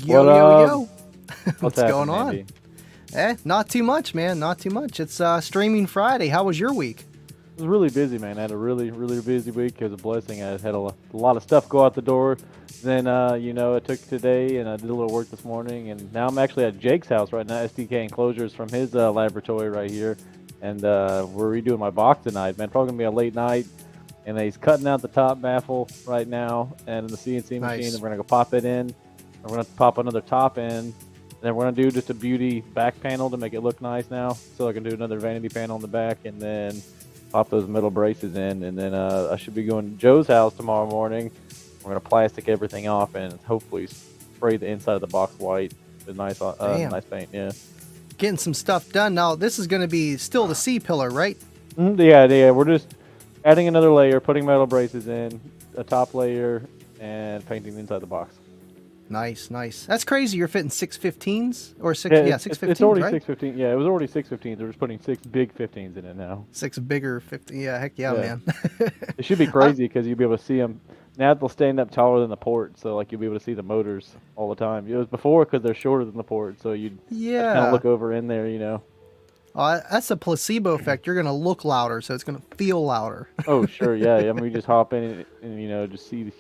Yo, What yo, up? yo. What's happening, going on? Andy? Not too much, man. Not too much. It's Streaming Friday. How was your week? I was really busy, man. I had a really busy week. It was a blessing. I had a lot of stuff go out the door. Then, it took today, and I did a little work this morning. And now I'm actually at Jake's house right now, SDK enclosures from his laboratory right here. And we're redoing my box tonight, man. Probably going to be a late night. And he's cutting out the top baffle right now and in the CNC machine. Nice. And we're going to go pop it in. We're going to pop another top in. And then we're going to do just a beauty back panel to make it look nice now. So I can do another vanity panel in the back and then pop those metal braces in. And then I should be going to Joe's house tomorrow morning. We're going to plastic everything off and hopefully spray the inside of the box white with nice paint. Yeah. Getting some stuff done. Now, this is going to be still the C-pillar, right? Yeah. We're just adding another layer, putting metal braces in, a top layer, and painting inside the box. Nice. That's crazy. You're fitting 615s or 615s, it's already right? 615. Yeah, it was already 615s. They're just putting 6 big 15s in it now. 6 bigger 15. Yeah, heck yeah, man. It should be crazy because you'll be able to see them. Now they'll stand up taller than the port, so like you'll be able to see the motors all the time. It was before because they're shorter than the port, so you'd kind of look over in there, you know. That's a placebo effect. You're going to look louder, so it's going to feel louder. Oh, sure, yeah. I mean, we just hop in and just see the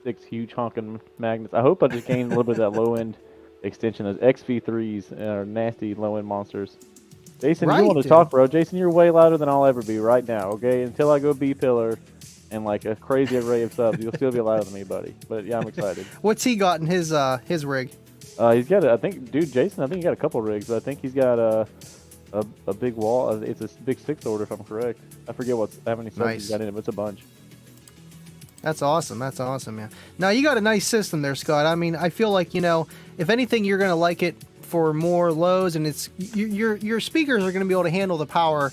6 huge honking magnets. I hope I just gained a little bit of that low-end extension. Those XV3s are nasty low-end monsters. Jason, you want to talk, bro? Jason, you're way louder than I'll ever be right now, okay? Until I go B-pillar and like a crazy array of subs, you'll still be louder than me, buddy. But yeah, I'm excited. What's he got in his rig? He's got, Jason, I think he got a couple rigs. But I think he's got a big wall. It's a big 6 order, if I'm correct. I forget how many subs he's got in it, but it's a bunch. That's awesome, man. Now, you got a nice system there, Scott. I mean, I feel like, if anything, you're going to like it for more lows, and your speakers are going to be able to handle the power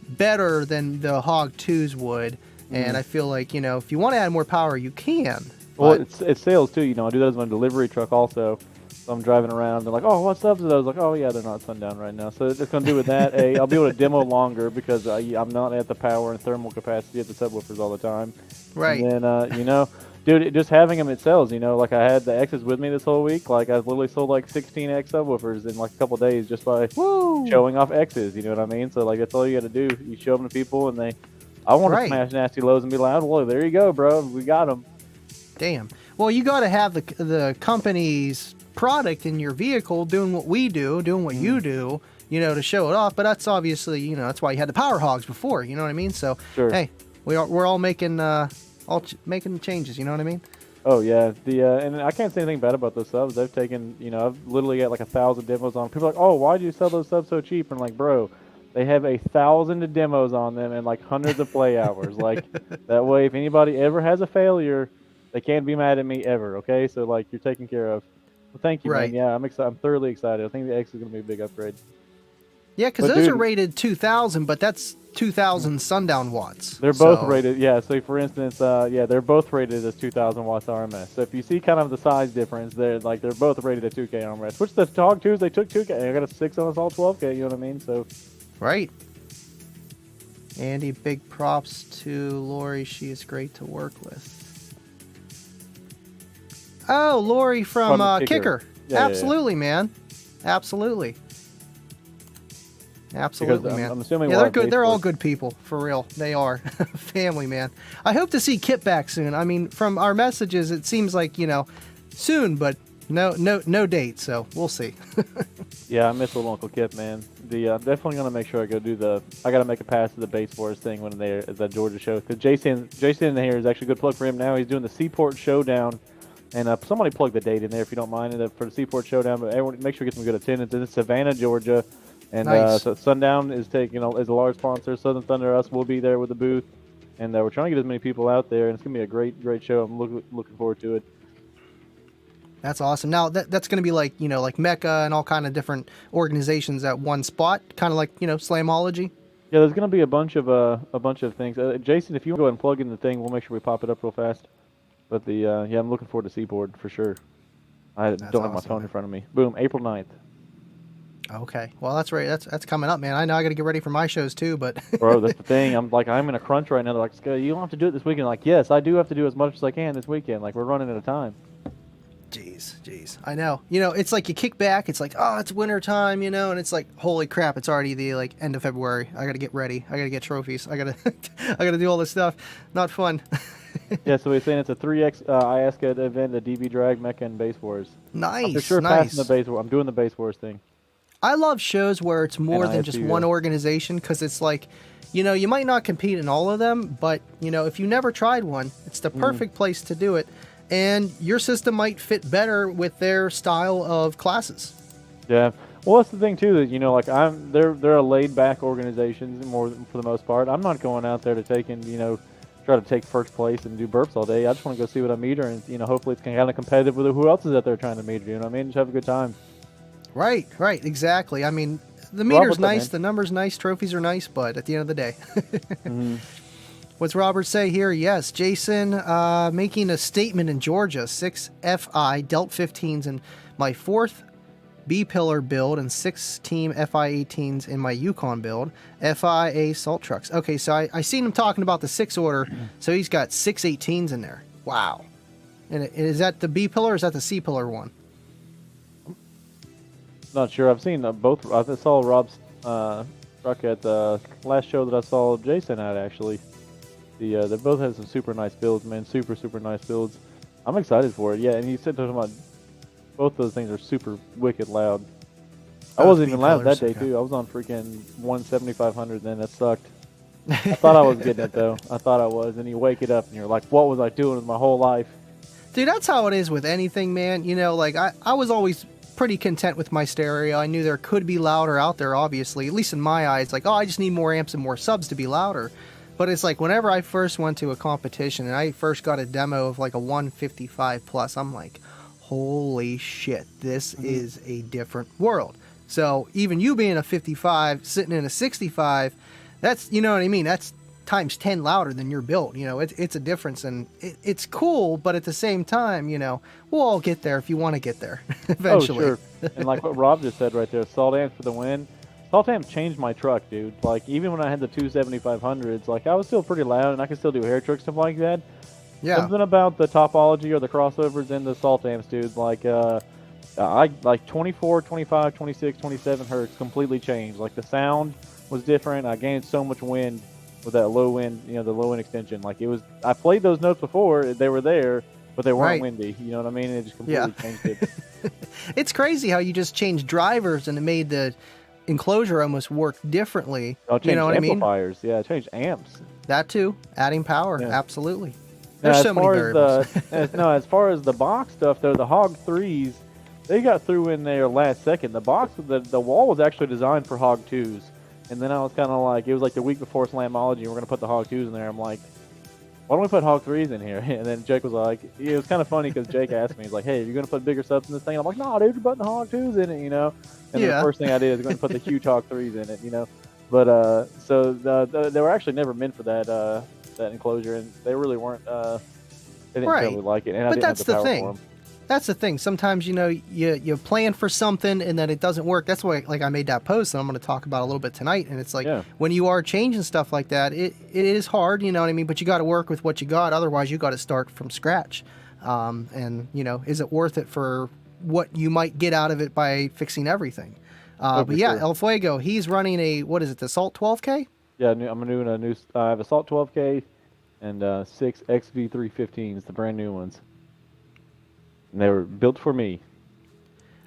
better than the Hog 2s would. And I feel like, if you want to add more power, you can. Well, it's sales, too. I do that as my delivery truck also. So I'm driving around. They're like, oh, what subs are those? Like, oh, yeah, they're not sundown right now. So it's going to do with that. I'll be able to demo longer because I'm not at the power and thermal capacity at the subwoofers all the time. Right. And then, dude, just having them, it sells. Like I had the X's with me this whole week. Like I literally sold like 16 X subwoofers in like a couple days just by showing off X's. You know what I mean? So like that's all you got to do. You show them to people and I want to smash nasty lows and be loud. Well, there you go, bro. We got them. Damn. Well, you got to have the company's product in your vehicle doing what we do, doing what you do, to show it off. But that's obviously, that's why you had the Power Hogs before. You know what I mean? So hey, we're all making making changes. You know what I mean? Oh yeah. And I can't say anything bad about those subs. They've taken, I've literally got like 1,000 demos on. People are like, oh, why did you sell those subs so cheap? And I'm like, bro, they have 1,000 demos on them and like hundreds of play hours. Like that way, if anybody ever has a failure, they can't be mad at me ever. Okay, so like you're taken care of. Well, thank you, man. Yeah, I'm excited. I'm thoroughly excited. I think the X is going to be a big upgrade. Yeah, because those are rated 2,000, but that's 2,000 sundown watts. They're both rated. Yeah, so for instance, they're both rated as 2,000 watts RMS. So if you see kind of the size difference, they're both rated at 2K RMS. Which the Hog 2s, they took 2K. I got a 6 on us all 12K. You know what I mean? So. Right. Andy, big props to Lori. She is great to work with. Oh, Lori from Kicker. Yeah, absolutely, man. Absolutely, man. I'm assuming they're good. They're all good people, for real. They are. Family, man. I hope to see Kip back soon. I mean, from our messages, it seems like, soon, but no date, so we'll see. Yeah, I miss little Uncle Kip, man. Definitely gonna make sure I go do I gotta make a pass to the Base Wars thing when they're at that Georgia show. Because Jason in here is actually a good plug for him now. He's doing the Seaport Showdown. And somebody plug the date in there if you don't mind for the Seaport Showdown. But everyone, make sure you get some good attendance. It's in Savannah, Georgia, and so Sundown is is a large sponsor. Southern Thunder, us will be there with the booth, and we're trying to get as many people out there. And it's gonna be a great show. I'm looking forward to it. That's awesome. Now that's gonna be like like Mecca and all kind of different organizations at one spot, kind of like Slamology. Yeah, there's gonna be a bunch of things. Jason, if you want to go ahead and plug in the thing, we'll make sure we pop it up real fast. But I'm looking forward to Seaboard for sure. I don't have my phone in front of me. Boom, April 9th. Okay, well that's right. That's coming up, man. I know I got to get ready for my shows too, but bro, that's the thing. I'm in a crunch right now. They're like, you don't have to do it this weekend. Like, yes, I do have to do as much as I can this weekend. Like, we're running out of time. Jeez. I know. You know, it's like you kick back. It's like, oh, it's winter time, you know, and it's like, holy crap, it's already the like end of February. I gotta get ready. I gotta get trophies. I gotta, I gotta do all this stuff. Not fun. Yeah, so we're saying it's a 3X IASCA event, the DB Drag, Mecha, and Base Wars. I'm for Nice, sure nice. passing the Base Wars. I'm doing the Base Wars thing. I love shows where it's more than just one organization because it's like, you know, you might not compete in all of them, but, you know, if you never tried one, it's the perfect place to do it. And your system might fit better with their style of classes. Yeah. Well, that's the thing too. That you know, like they're a laid back organization more for the most part. I'm not going out there to take and try to take first place and do burps all day. I just want to go see what I meter and hopefully it's kind of competitive with who else is out there trying to meter. You know what I mean? Just have a good time. Right, exactly. I mean, the meter's nice, the number's nice, trophies are nice, but at the end of the day. What's Robert say here? Yes, Jason making a statement in Georgia, 6 FI Delt 15s in my 4th B-pillar build and 6 team FI 18s in my Yukon build, FIA salt trucks. Okay, so I seen him talking about the 6 order, so he's got 6 18s in there. Wow. And is that the B-pillar or is that the C-pillar one? Not sure. I've seen both. I saw Rob's truck at the last show that I saw Jason at, actually. They both have some super nice builds, man. Super nice builds. I'm excited for it. Yeah, and he said talking about both those things are super wicked loud. I wasn't even loud that day too. I was on freaking 17500. Then that sucked. I thought I was getting it though. I thought I was. And you wake it up and you're like, what was I doing with my whole life? Dude, that's how it is with anything, man. You know, like I was always pretty content with my stereo. I knew there could be louder out there, obviously. At least in my eyes, like, oh, I just need more amps and more subs to be louder. But it's like whenever I first went to a competition and I first got a demo of like a 155 plus, I'm like, holy shit, this is a different world. So even you being a 55, sitting in a 65, that's, you know what I mean? That's times 10 louder than your build. You know, it's a difference, and it's cool, but at the same time, you know, we'll all get there if you want to get there eventually. Oh, sure. And like what Rob just said right there, Salt Amps for the win. Salt Amps changed my truck, dude. Like, even when I had the 27500s, like, I was still pretty loud, and I could still do hair tricks, stuff like that. Yeah. Something about the topology or the crossovers in the Salt Amps, dude. Like, I like 24, 25, 26, 27 hertz completely changed. Like, the sound was different. I gained so much wind with that low wind, the low wind extension. Like, it was, I played those notes before, they were there, but they weren't windy. You know what I mean? It just completely changed it. It's crazy how you just changed drivers and it made the enclosure almost work differently. You know what I mean? Amplifiers, yeah, changed amps. That too, adding power, absolutely. Now, There's so many variables. As far as the box stuff, though, the Hog 3s, they got through in there last second. The box, the wall was actually designed for Hog 2s. And then I was kind of like, it was like the week before Slamology, and we're going to put the Hog 2s in there. I'm like, why don't we put Hog 3s in here? And then Jake was like, it was kind of funny because Jake asked me, he's like, hey, are you going to put bigger subs in this thing? And I'm like, no, dude, you're putting the Hog 2s in it, And then the first thing I did is going to put the huge Hog 3s in it, But, so they were actually never meant for that enclosure, and they really weren't, they didn't really like it. And but I didn't that's have the power thing. for them. That's the thing. Sometimes, you plan for something and then it doesn't work. That's why, like, I made that post that I'm going to talk about a little bit tonight. And it's like, when you are changing stuff like that, it is hard, you know what I mean? But you got to work with what you got. Otherwise, you got to start from scratch. And, is it worth it for what you might get out of it by fixing everything? But yeah, El Fuego, he's running the Salt 12K? Yeah, I'm doing a new, I have a Salt 12K and 6 XV315s, the brand new ones. And they were built for me.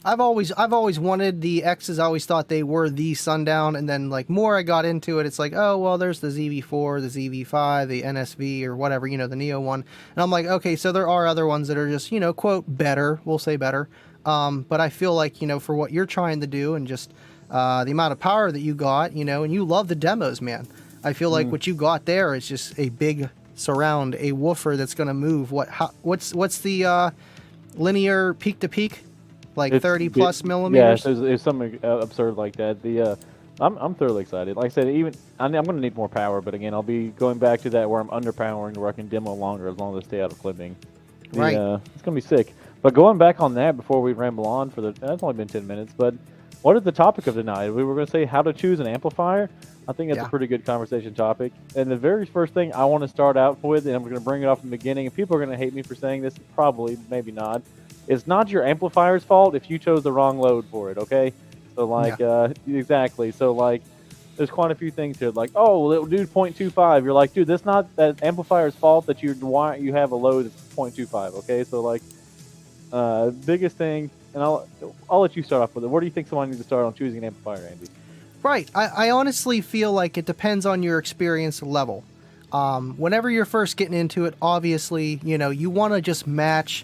I've always wanted the X's. I always thought they were the Sundown, and then like more I got into it, it's like, oh well, there's the ZV4, the ZV5, the NSV, or whatever, the Neo one, and I'm like, okay, so there are other ones that are just quote better, we'll say better, but I feel like for what you're trying to do and just the amount of power that you got, and you love the demos, man. I feel like what you got there is just a big surround, a woofer that's gonna move. What's the linear peak to peak, like 30 plus millimeters. Yeah, it's something absurd like that. I'm thoroughly excited. Like I said, I'm going to need more power, but again, I'll be going back to that where I'm underpowering, where I can demo longer as long as I stay out of clipping. Right. It's going to be sick. But going back on that before we ramble on that's only been 10 minutes. But what is the topic of tonight? We were going to say how to choose an amplifier. I think that's a pretty good conversation topic. And the very first thing I want to start out with, and I'm going to bring it off in the beginning, and people are going to hate me for saying this, probably, maybe not, it's not your amplifier's fault if you chose the wrong load for it, okay? So like, exactly. So like, there's quite a few things here. Like, oh, well, it'll do 0.25. You're like, dude, that's not that amplifier's fault that you have a load that's 0.25, okay? So like, biggest thing, and I'll let you start off with it. Where do you think someone needs to start on choosing an amplifier, Andy? Right. I honestly feel like it depends on your experience level. Whenever you're first getting into it, obviously, you want to just match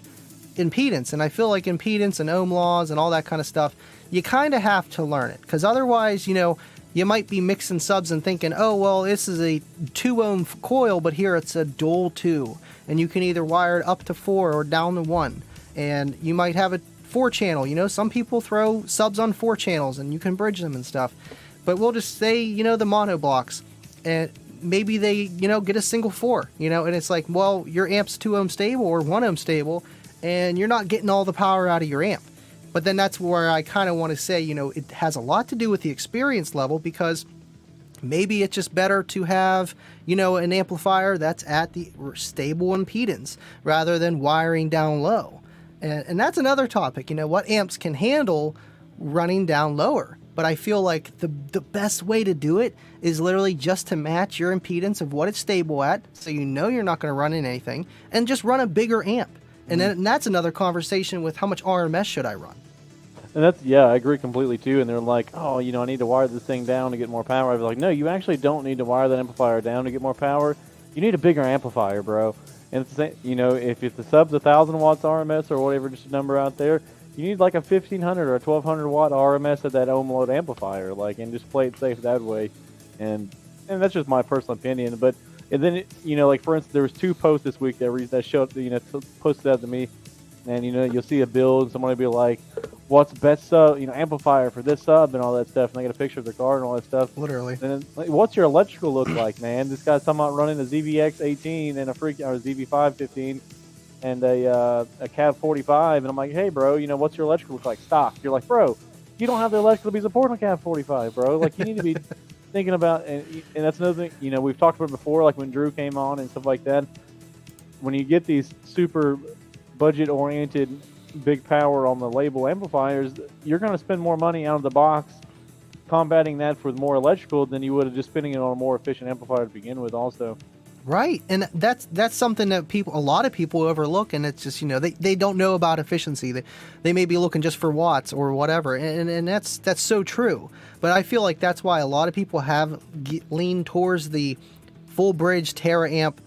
impedance. And I feel like impedance and ohm laws and all that kind of stuff, you kind of have to learn it. Because otherwise, you might be mixing subs and thinking, oh, well, this is a 2 ohm coil, but here it's a dual 2. And you can either wire it up to 4 or down to 1. And you might have a 4 channel. Some people throw subs on 4 channels and you can bridge them and stuff. But we'll just say, the mono blocks, and maybe they, get a single 4, and it's like, well, your amp's 2 ohm stable or 1 ohm stable, and you're not getting all the power out of your amp. But then that's where I kind of want to say, it has a lot to do with the experience level, because maybe it's just better to have, an amplifier that's at the stable impedance rather than wiring down low. And that's another topic, what amps can handle running down lower. But I feel like the best way to do it is literally just to match your impedance of what it's stable at, so you're not going to run in anything, and just run a bigger amp. And then that's another conversation with how much RMS should I run. And I agree completely too. And they're like, oh, I need to wire this thing down to get more power. I was like, no, you actually don't need to wire that amplifier down to get more power. You need a bigger amplifier, bro. And it's the same, if the sub's 1,000 watts RMS or whatever, just a number out there, you need like a 1,500 or a 1,200 watt RMS at that ohm load amplifier, and just play it safe that way. And that's just my personal opinion. But and then like for instance, there was 2 posts this week that showed posted that to me, and you'll see a build and somebody will be like, what's best sub amplifier for this sub and all that stuff, and they get a picture of their car and all that stuff. Literally. And then, like, what's your electrical look like, man? This guy's talking about running a ZVX 18 and a ZV5 15. And a Cav 45, and I'm like, hey, bro, what's your electrical look like? Stock. You're like, bro, you don't have the electrical to be supporting a Cav 45, bro. Like, you need to be thinking about, and that's another thing, we've talked about it before, like when Drew came on and stuff like that. When you get these super budget-oriented big power on the label amplifiers, you're going to spend more money out of the box combating that with more electrical than you would have just spending it on a more efficient amplifier to begin with also. Right, and that's something that a lot of people overlook, and it's just they don't know about efficiency. They may be looking just for watts or whatever, and that's so true. But I feel like that's why a lot of people have leaned towards the full bridge Terra amp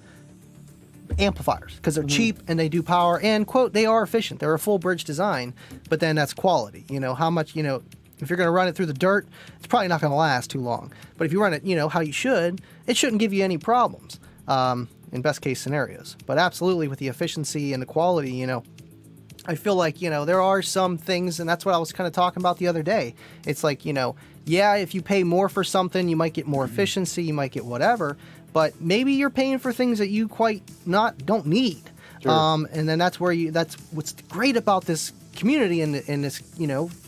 amplifiers, because they're cheap and they do power, and quote, they are efficient. They're a full bridge design, but then that's quality. How much if you're going to run it through the dirt, it's probably not going to last too long. But if you run it how you should, it shouldn't give you any problems. In best case scenarios. But absolutely, with the efficiency and the quality, I feel like, there are some things, and that's what I was kind of talking about the other day. It's like, if you pay more for something, you might get more efficiency, you might get whatever, but maybe you're paying for things that you don't need. Sure. And then that's what's great about this community and this,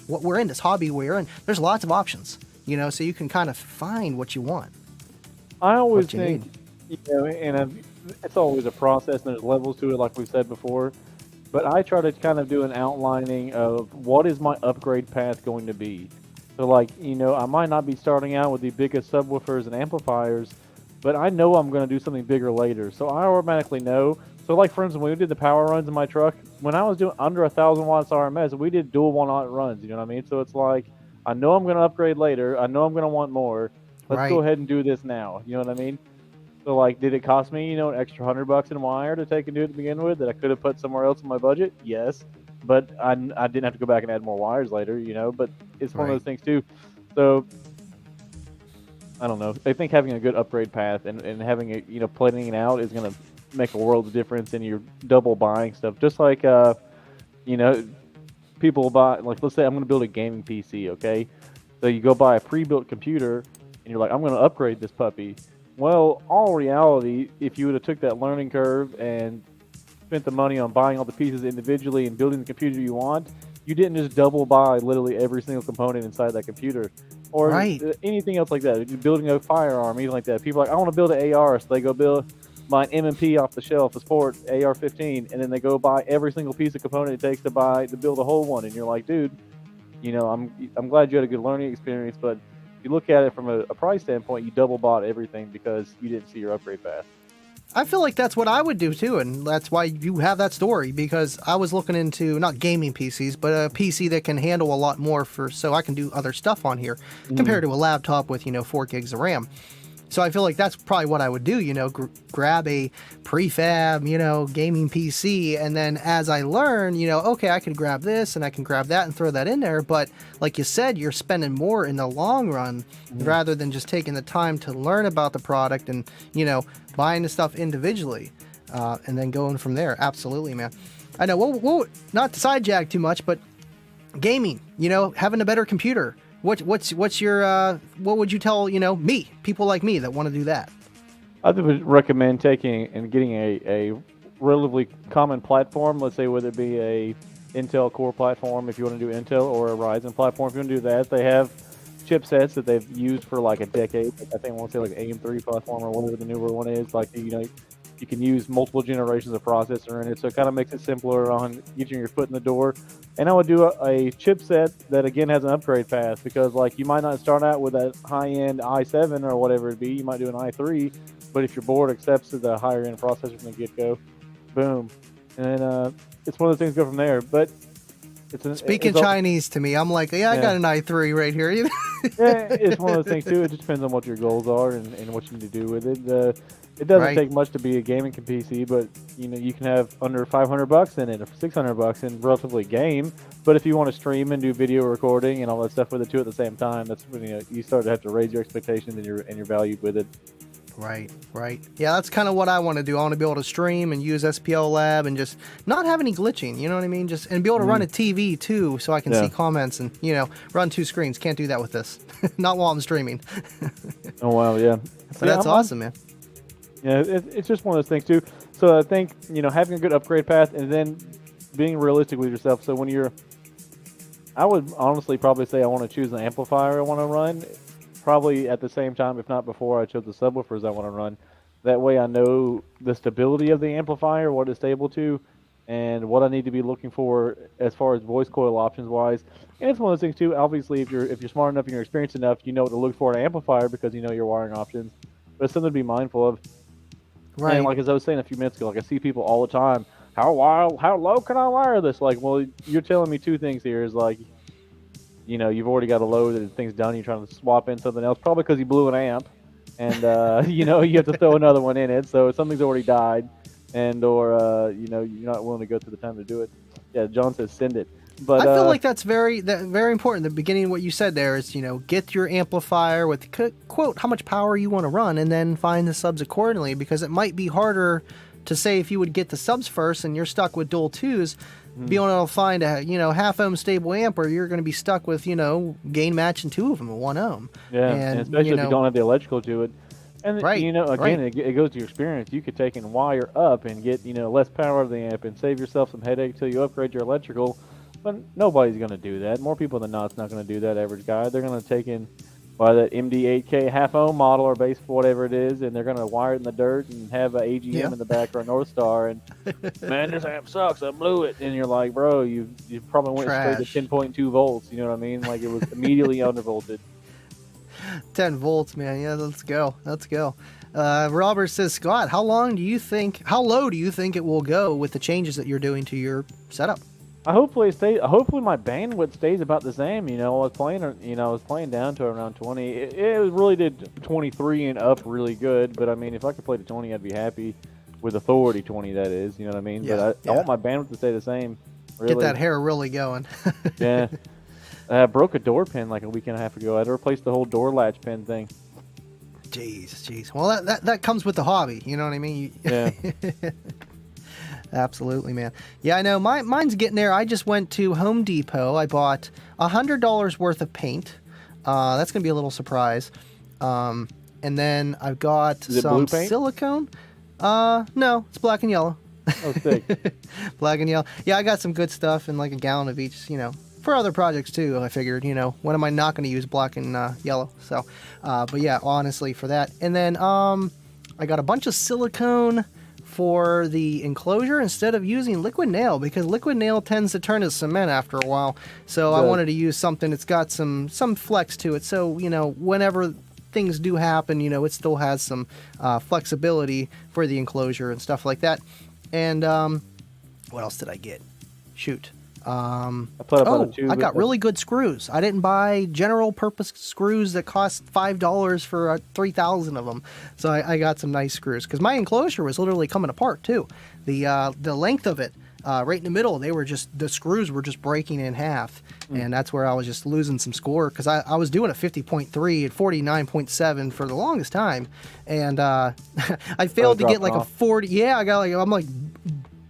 what we're in, this hobby we're in. There's lots of options, so you can kind of find what you want. I always think, it's always a process, and there's levels to it, like we've said before. But I try to kind of do an outlining of what is my upgrade path going to be. So, like, I might not be starting out with the biggest subwoofers and amplifiers, but I know I'm going to do something bigger later. So I automatically know. So, like, for instance, when we did the power runs in my truck, when I was doing under 1,000 watts RMS, we did dual 1-aught runs. You know what I mean? So it's like, I know I'm going to upgrade later. I know I'm going to want more. Let's go ahead and do this now. You know what I mean? So, like, did it cost me, an extra $100 in wire to take and do it to begin with that I could have put somewhere else in my budget? Yes. But I didn't have to go back and add more wires later, but it's one of those things, too. So, I don't know. I think having a good upgrade path and having it, planning it out is going to make a world of difference in your double buying stuff. Just like, people buy, like, let's say I'm going to build a gaming PC, okay? So you go buy a pre-built computer, and you're like, I'm going to upgrade this puppy. Well, all reality, if you would have took that learning curve and spent the money on buying all the pieces individually and building the computer you want, you didn't just double buy literally every single component inside that computer. Or anything else like that. Building a firearm, anything like that. People are like, I want to build an AR, so they go buy an M&P off the shelf, a Sport AR-15, and then they go buy every single piece of component it takes to build a whole one, and you're like, dude, I'm glad you had a good learning experience, but if you look at it from a price standpoint, you double bought everything because you didn't see your upgrade path. I feel like that's what I would do too, and that's why you have that story, because I was looking into not gaming PCs, but a PC that can handle a lot more so I can do other stuff on here compared to a laptop with 4 gigs of RAM. So I feel like that's probably what I would do, grab a prefab, gaming PC, and then as I learn, okay, I can grab this and I can grab that and throw that in there. But like you said, you're spending more in the long run rather than just taking the time to learn about the product and, buying the stuff individually and then going from there. Absolutely, man. I know, well, not to sidejack too much, but gaming, having a better computer. What's your what would you tell people like me that want to do that? I would recommend taking and getting a relatively common platform. Let's say whether it be a Intel Core platform if you want to do Intel, or a Ryzen platform if you want to do that. They have chipsets that they've used for like a decade. I think I want to say like AM3 platform or whatever the newer one is. Like you can use multiple generations of processor in it, so it kind of makes it simpler on getting your foot in the door. And I would do a chipset that again has an upgrade path, because like you might not start out with a high-end i7 or whatever it be. You might do an i3, but if your board accepts the higher-end processor from the get-go, boom, and then it's one of the things go from there. But Speaking Chinese to me, I'm like, I got an i3 right here. Yeah, it's one of those things too. It just depends on what your goals are and what you need to do with it. It doesn't take much to be a gaming PC, but you can have under $500 in it, or $600 and relatively game. But if you want to stream and do video recording and all that stuff with it too at the same time, that's when you start to have to raise your expectations and your value with it. Right. Yeah, that's kind of what I want to do. I want to be able to stream and use SPL Lab and just not have any glitching, you know what I mean? And be able to run a TV too, so I can see comments and, run 2 screens. Can't do that with this. Not while I'm streaming. Oh, wow, yeah. But that's awesome, man. Yeah, it's just one of those things too. So I think, having a good upgrade path and then being realistic with yourself. So I would honestly probably say I want to choose an amplifier I want to run. Probably at the same time, if not before, I chose the subwoofers I want to run. That way I know the stability of the amplifier, what it's stable to, and what I need to be looking for as far as voice coil options wise. And it's one of those things too, obviously if you're smart enough and you're experienced enough, you know what to look for in an amplifier because you know your wiring options. But it's something to be mindful of. Right. And like as I was saying a few minutes ago, like I see people all the time, how low can I wire this? Like, well, you're telling me 2 things here is like, you've already got a load and thing's done. You're trying to swap in something else, probably because you blew an amp, and you have to throw another one in it. So something's already died, or you're not willing to go through the time to do it. Yeah, John says send it. But I feel like that's very important. The beginning of what you said there is, get your amplifier with quote how much power you want to run, and then find the subs accordingly, because it might be harder to say if you would get the subs first and you're stuck with dual 2s. Be able to find a half ohm stable amp, or you're going to be stuck with gain matching 2 of them at 1 ohm. Yeah, and especially if you don't have the electrical to it. And it goes to your experience. You could take and wire up and get less power out of the amp and save yourself some headache till you upgrade your electrical. But nobody's going to do that. More people than not's not going to do that. Average guy, they're going to take in buy that MD8K half ohm model or base whatever it is, and they're going to wire it in the dirt and have a AGM in the back or a North Star, and man, this amp sucks, I blew it. And you're like, bro, you probably went straight to 10.2 volts, you know what I mean? Like it was immediately undervolted. 10 volts, man. Yeah, let's go. Robert says, Scott, how low do you think it will go with the changes that you're doing to your setup? Hopefully my bandwidth stays about the same. I was playing down to around 20. It really did 23 and up really good. But I mean, if I could play to 20, I'd be happy with authority 20. That is, you know what I mean. Yeah, but I want my bandwidth to stay the same. Really. Get that hair really going. Yeah. I broke a door pin like a week and a half ago. I had to replace the whole door latch pin thing. Jeez. Well, that comes with the hobby. You know what I mean? Yeah. Absolutely, man. Yeah, I know. Mine's getting there. I just went to Home Depot. I bought $100 worth of paint. That's going to be a little surprise. And then I've got some silicone. No, it's black and yellow. Oh, sick. Black and yellow. Yeah, I got some good stuff and like a gallon of each, for other projects too. I figured, when am I not going to use black and yellow? So, but yeah, honestly, for that. And then I got a bunch of silicone for the enclosure instead of using liquid nail, because liquid nail tends to turn to cement after a while. So I wanted to use something that's got some flex to it. So, you know, whenever things do happen, you know, it still has some flexibility for the enclosure and stuff like that. And what else did I get? Shoot. I got really good screws. I didn't buy general purpose screws that cost $5 for 3,000 of them. So I got some nice screws, because my enclosure was literally coming apart too. The length of it, right in the middle, the screws were just breaking in half. And that's where I was just losing some score, because I was doing a 50.3 at 49.7 for the longest time. And I failed to get like a 40. Yeah, I'm like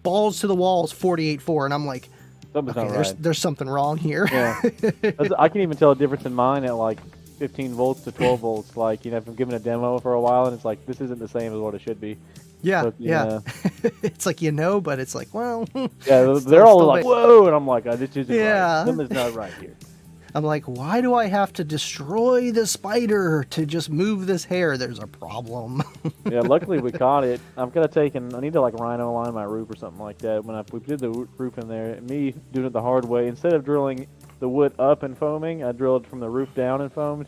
balls to the walls 48.4, and I'm like, something's okay, not right. There's something wrong here. Yeah. I can even tell a difference in mine at like 15 volts to 12 volts. Like, you know, if I'm giving a demo for a while and it's like, this isn't the same as what it should be. Yeah, so, yeah. It's like, you know, but it's like, well. Yeah, they're all like, whoa, and I'm like, oh, this isn't right. Something's not right here. I'm like, why do I have to destroy the spider to just move this hair? There's a problem. Yeah, luckily we caught it. I need to like rhino line my roof or something like that. When we did the roof in there, me doing it the hard way, instead of drilling the wood up and foaming, I drilled from the roof down and foamed.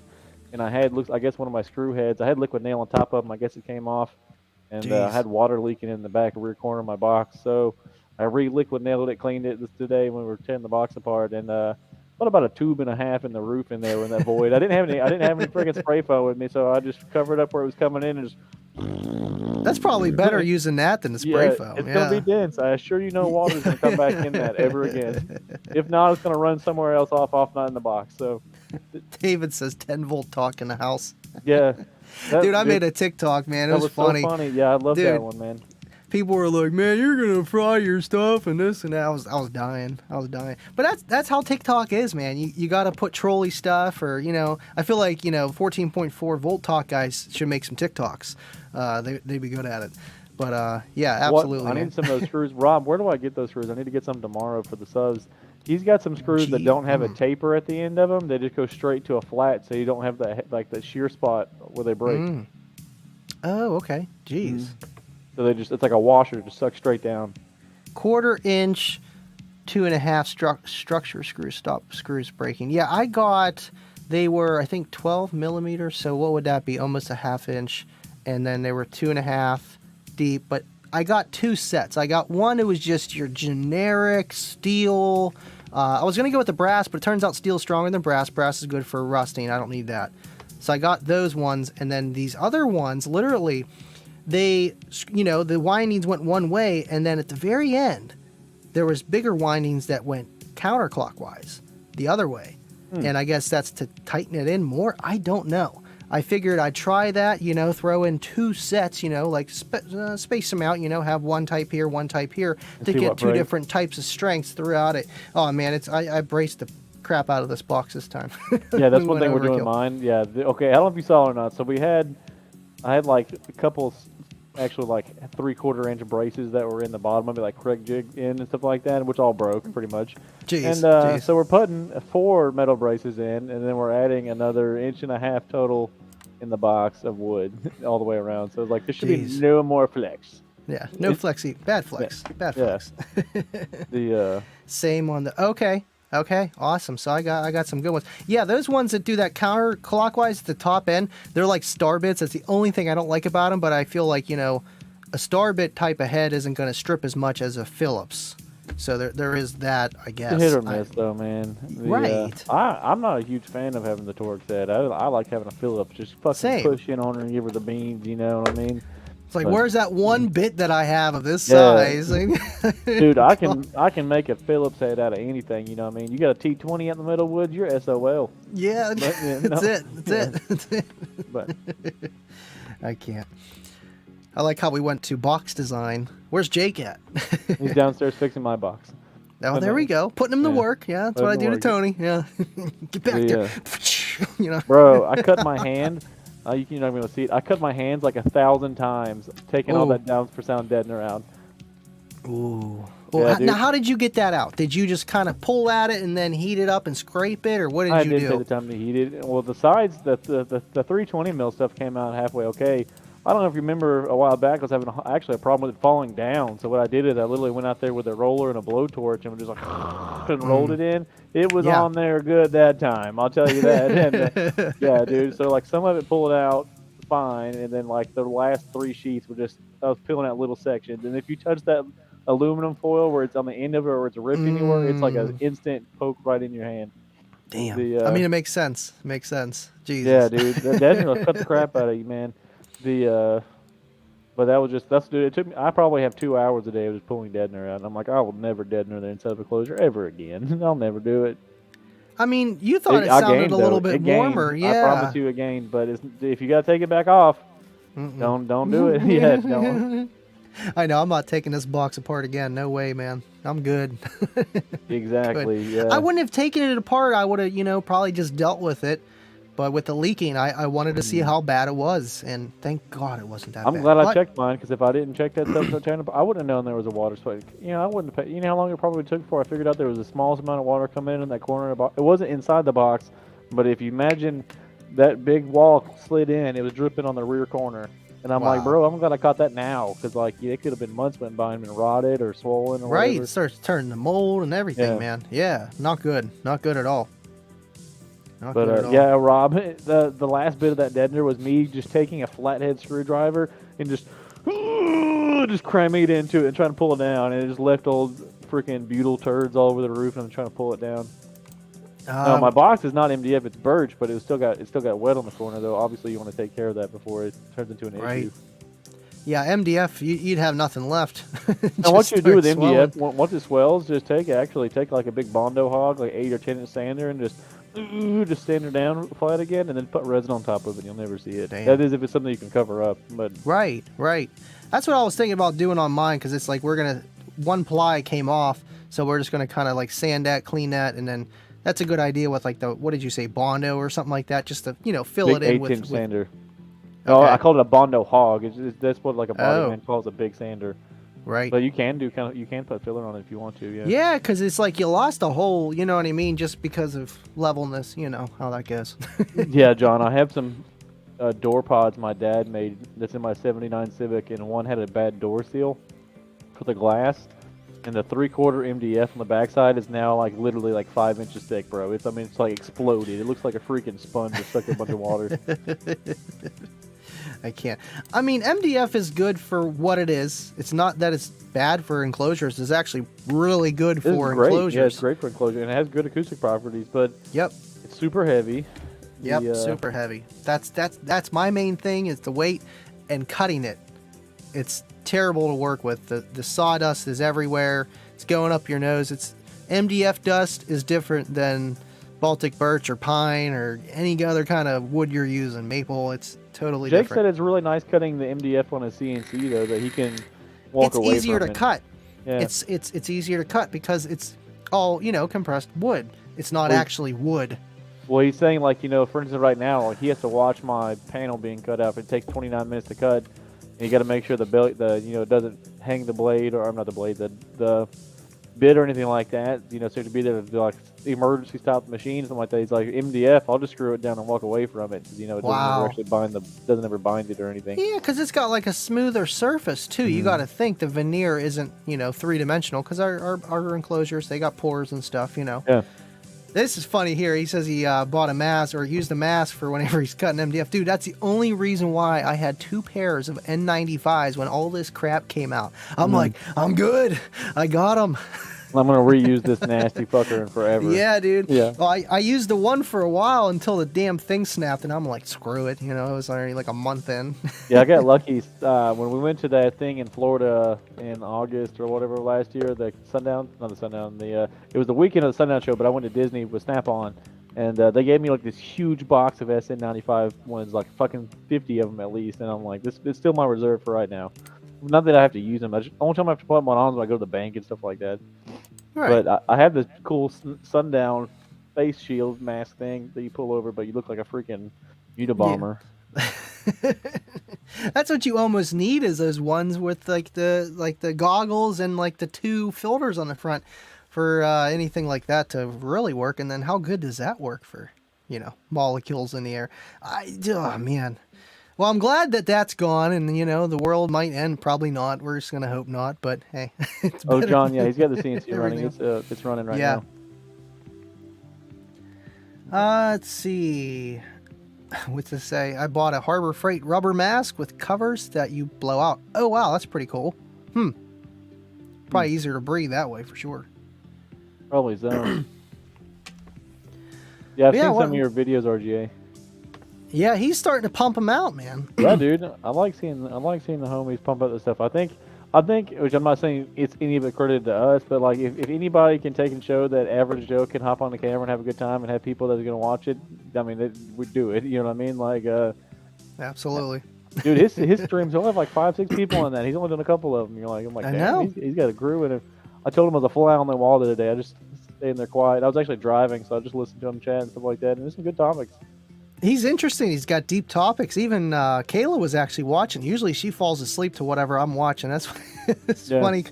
And I guess one of my screw heads, I had liquid nail on top of them. I guess it came off. And I had water leaking in the back rear corner of my box. So I re-liquid nailed it, cleaned it today when we were tearing the box apart. And put about a tube and a half in the roof in there in that void. I didn't have any friggin' spray foam with me, so I just covered up where it was coming in and just. That's probably better using that than the spray foam. It's gonna be dense. I assure you, no water's gonna come back in that ever again. If not, it's gonna run somewhere else off, not in the box. So. David says 10-volt talk in the house. Yeah. Dude, I made a TikTok, man. It was funny. So funny. Yeah, I love that one, man. People were like, "Man, you're gonna fry your stuff and this and that." I was dying. But that's how TikTok is, man. You got to put trolley stuff, or I feel like 14.4 volt talk guys should make some TikToks. They'd be good at it. But yeah, absolutely. I need some of those screws. Rob, where do I get those screws? I need to get some tomorrow for the subs. He's got some screws that don't have a taper at the end of them. They just go straight to a flat, so you don't have that shear spot where they break. Oh, okay. Jeez. So it's like a washer, just sucks straight down. 1/4 inch, 2.5 structure screws, stop screws breaking. Yeah, they were, I think, 12 millimeters. So what would that be? Almost a 1/2 inch. And then they were 2.5 deep. But I got 2 sets. I got one that was just your generic steel. I was going to go with the brass, but it turns out steel's stronger than brass. Brass is good for rusting. I don't need that. So I got those ones. And then these other ones, literally, the windings went one way, and then at the very end, there was bigger windings that went counterclockwise the other way. And I guess that's to tighten it in more. I don't know. I figured I'd try that, throw in 2 sets, space them out, have one type here, one type here, to get 2 different types of strengths throughout it. Oh man, I braced the crap out of this box this time. Yeah, that's one thing we're doing mine. Yeah, okay, I don't know if you saw it or not. So I had like a couple, actually like 3/4 inch braces that were in the bottom of it, like Craig jig in and stuff like that, which all broke pretty much. Jeez. So we're putting 4 metal braces in, and then we're adding another 1.5 inch total in the box of wood all the way around. So it's like, there should be no more flex. Yeah, no flexy. Bad flex. Bad flex. Same on the. Okay, awesome. So I got some good ones. Yeah, those ones that do that counterclockwise at the top end, they're like star bits. That's the only thing I don't like about them, but I feel like, a star bit type of head isn't going to strip as much as a Phillips. So there is that, I guess. It's a hit or miss, though, man. Right. I'm not a huge fan of having the Torx head. I like having a Phillips. Just fucking push in on her and give her the beans, you know what I mean? It's like, where's that one bit that I have of this size? Dude, I can make a Phillips head out of anything, you know what I mean? You got a T20 out in the middle of the woods, you're SOL. Yeah, that's it. But I can't. I like how we went to box design. Where's Jake at? He's downstairs fixing my box. Oh, there we go. Putting him to work. Yeah, that's what I do to Tony. Yeah. Get back there. Bro, I cut my hand. You're not going to see it. I cut my hands like 1,000 times, taking all that down for sound deadener out. Ooh. Well, now, how did you get that out? Did you just kind of pull at it and then heat it up and scrape it, or what did you do? I did take the time to heat it. Well, the sides, the 320 mil stuff came out halfway okay. I don't know if you remember a while back, I was having actually a problem with it falling down. So what I did is I literally went out there with a roller and a blowtorch and just like and rolled it in. It was Yeah. on there good that time. I'll tell you that. And yeah, dude. So like some of it pulled out fine, and then like the last 3 sheets were just I was peeling out little sections. And if you touch that aluminum foil where it's on the end of it or it's ripped anywhere, it's like an instant poke right in your hand. Damn. The, I mean, it makes sense. It makes sense. Jesus. yeah, dude. That Desner will cut the crap out of you, man. But that's dude. It took me. I probably have 2 hours a day of just pulling Deadner out. And I'm like, I will never Deadner the inside of a closure ever again. I'll never do it. I mean, you thought it sounded a little bit warmer. Gained. Yeah. I promise you it gained. But if you got to take it back off, don't do it. Yeah, don't. I know. I'm not taking this box apart again. No way, man. I'm good. Exactly. Good. Yeah. I wouldn't have taken it apart. I would have, probably just dealt with it. But with the leaking, I wanted to see how bad it was, and thank God it wasn't that bad. I'm glad I checked mine, because if I didn't check that stuff, I wouldn't have known there was a water spike. I wouldn't have. You know how long it probably took before I figured out there was the smallest amount of water coming in that corner of the box. It wasn't inside the box, but if you imagine that big wall slid in, it was dripping on the rear corner. And I'm like, bro, I'm glad I caught that now, because like it could have been months went by and been rotted or swollen or whatever. It starts turning to mold and everything, man. Yeah, not good. Not good at all. But yeah, Rob, the last bit of that deadener was me just taking a flathead screwdriver and just cramming it into it and trying to pull it down, and it just left old freaking butyl turds all over the roof, and I'm trying to pull it down. No, my box is not MDF; it's birch, but it still got wet on the corner though. Obviously, you want to take care of that before it turns into an issue. Yeah, MDF, you'd have nothing left. And what you do with MDF, once it swells, just take like a big Bondo hog, like 8 or 10 inch sander, and just sand it down flat again, and then put resin on top of it. You'll never see it. Damn. That is if it's something you can cover up. But right. That's what I was thinking about doing on mine, because it's like one ply came off, so we're just gonna kind of like sand that, clean that, and then that's a good idea with like what did you say, Bondo or something like that, just to fill big it in with 8-inch sander. Okay. Oh, I called it a Bondo hog. That's what like a body man calls a big sander. Right. But you can put filler on it if you want to. Yeah. Yeah, because it's like you lost a hole. You know what I mean? Just because of levelness. You know how that goes. Yeah, John. I have some door pods my dad made. That's in my '79 Civic, and one had a bad door seal for the glass, and the 3/4 MDF on the backside is now like literally like 5 inches thick, bro. It's like exploded. It looks like a freaking sponge that sucked a bunch of water. I can't. I mean, MDF is good for what it is. It's not that it's bad for enclosures. It's actually really good for enclosures. Yeah, it's great for enclosure, and it has good acoustic properties. But it's super heavy. Super heavy. That's my main thing is the weight and cutting it. It's terrible to work with. The sawdust is everywhere. It's going up your nose. It's MDF dust is different than Baltic birch or pine or any other kind of wood you're using. Maple. It's totally different. Jake said it's really nice cutting the MDF on a CNC though, that he can walk away from it. It's easier to cut. Yeah. It's easier to cut because it's all compressed wood. It's not actually wood. Well, he's saying like for instance, right now he has to watch my panel being cut out. It takes 29 minutes to cut. And you got to make sure it doesn't hang the blade or not the blade, the bit or anything like that. So to be there to do like emergency stop the machine, something like that. He's like MDF. I'll just screw it down and walk away from it. It doesn't ever actually doesn't ever bind it or anything. Yeah, because it's got like a smoother surface too. You got to think the veneer isn't 3-dimensional because our enclosures, they got pores and stuff. Yeah. This is funny here. He says he bought a mask or used a mask for whenever he's cutting MDF. Dude, that's the only reason why I had 2 pairs of N95s when all this crap came out. I'm like, I'm good. I got them. I'm going to reuse this nasty fucker forever. Yeah, dude. Yeah. Well, I used the one for a while until the damn thing snapped, and I'm like, screw it. It was already like a month in. Yeah, I got lucky when we went to that thing in Florida in August or whatever last year, the Sundown, not the Sundown, it was the weekend of the Sundown show, but I went to Disney with Snap-on, and they gave me like this huge box of SN95 ones, like fucking 50 of them at least, and I'm like, this is still my reserve for right now. Not that I have to use them. Only time I have to put them on when I go to the bank and stuff like that. Right. But I have this cool Sundown face shield mask thing that you pull over, but you look like a freaking Unabomber. Yeah. That's what you almost need is those ones with like the goggles and like the 2 filters on the front for anything like that to really work. And then how good does that work for molecules in the air? Oh man. Well, I'm glad that that's gone, and the world might end. Probably not. We're just gonna hope not. But hey, it's Oh, better John, yeah, than he's got the CNC running. everything else. It's running right Yeah. now. Let's see. What's this say? I bought a Harbor Freight rubber mask with covers that you blow out. Oh wow, that's pretty cool. Probably easier to breathe that way for sure. Probably so. Yeah, I've Yeah, seen what- some of your videos, RGA. Yeah, he's starting to pump them out, man. Yeah, dude, I like seeing the homies pump out the stuff. I think, which I'm not saying it's any of it credited to us, but like if anybody can take and show that Average Joe can hop on the camera and have a good time and have people that are gonna watch it, I mean, we do it. You know what I mean? Like, Absolutely. dude, his streams he'll have like 5-6 people on that. He's only done a couple of them. I'm like, I damn, know. he's got a crew in him. I told him I was a fly on the wall the other day. I just stayed there quiet. I was actually driving, so I just listened to him chat and stuff like that. And there's some good topics. He's interesting. He's got deep topics. Even Kayla was actually watching. Usually she falls asleep to whatever I'm watching. That's it's Yeah. funny.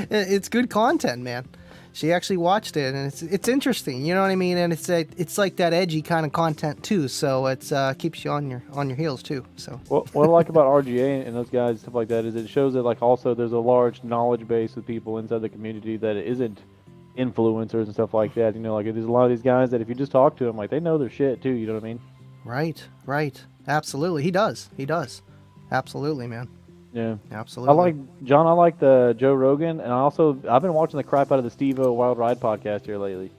It's good content, man. She actually watched it, and it's interesting. You know what I mean? And it's like that edgy kind of content too. So it's keeps you on your heels too. So What I like about RGA and those guys stuff like that is it shows that like also there's a large knowledge base of people inside the community that isn't influencers and stuff like that. Like there's a lot of these guys that if you just talk to them, like they know their shit too. You know what I mean? right, absolutely. He does, absolutely, man. Yeah. Absolutely. I like the Joe Rogan, and I've been watching the crap out of the Steve-O Wild Ride podcast here lately.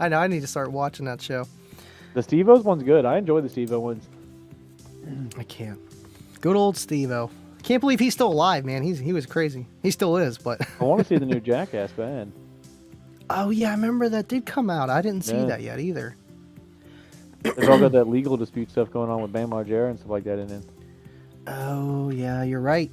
I know. I need to start watching that show. The Steve-O's one's good. I enjoy the Steve-O ones. I can't. Good old Steve-O. Can't believe he's still alive, man. He was crazy. He still is, but I want to see the new Jackass bad. oh yeah, I remember that did come out. I didn't see Yeah. that yet either. They've all got that legal dispute stuff going on with Bam Margera and stuff like that in it. Oh yeah, you're right.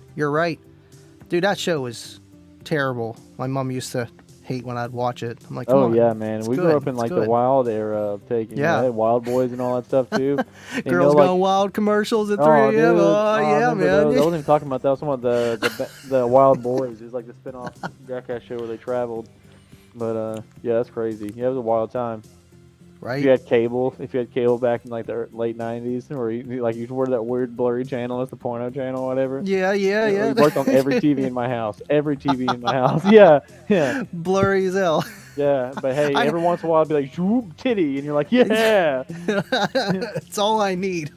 Dude, that show was terrible. My mom used to hate when I'd watch it. I'm like, come on. Yeah, man. It's We good. grew up in It's like good. the Wild era of taking Yeah. Wild Boys and all that stuff too. And, Girls like, Gone Wild commercials at 3 oh, a.m. dude, Oh, I yeah, remember man. those. I wasn't even talking about that. I was talking about the Wild Boys. It was like the spin-off Jackass show where they traveled. But yeah, that's crazy. Yeah, it was a wild time. Right. If you had cable back in like the late '90s, or you wore that weird blurry channel, that's the porno channel, or whatever. Yeah. It worked on every TV in my house. Every TV in my house. Yeah. Blurry as hell. Yeah, but hey, every once in a while, I'd be like, "Whoop, titty," and you're like, "Yeah." That's all I need.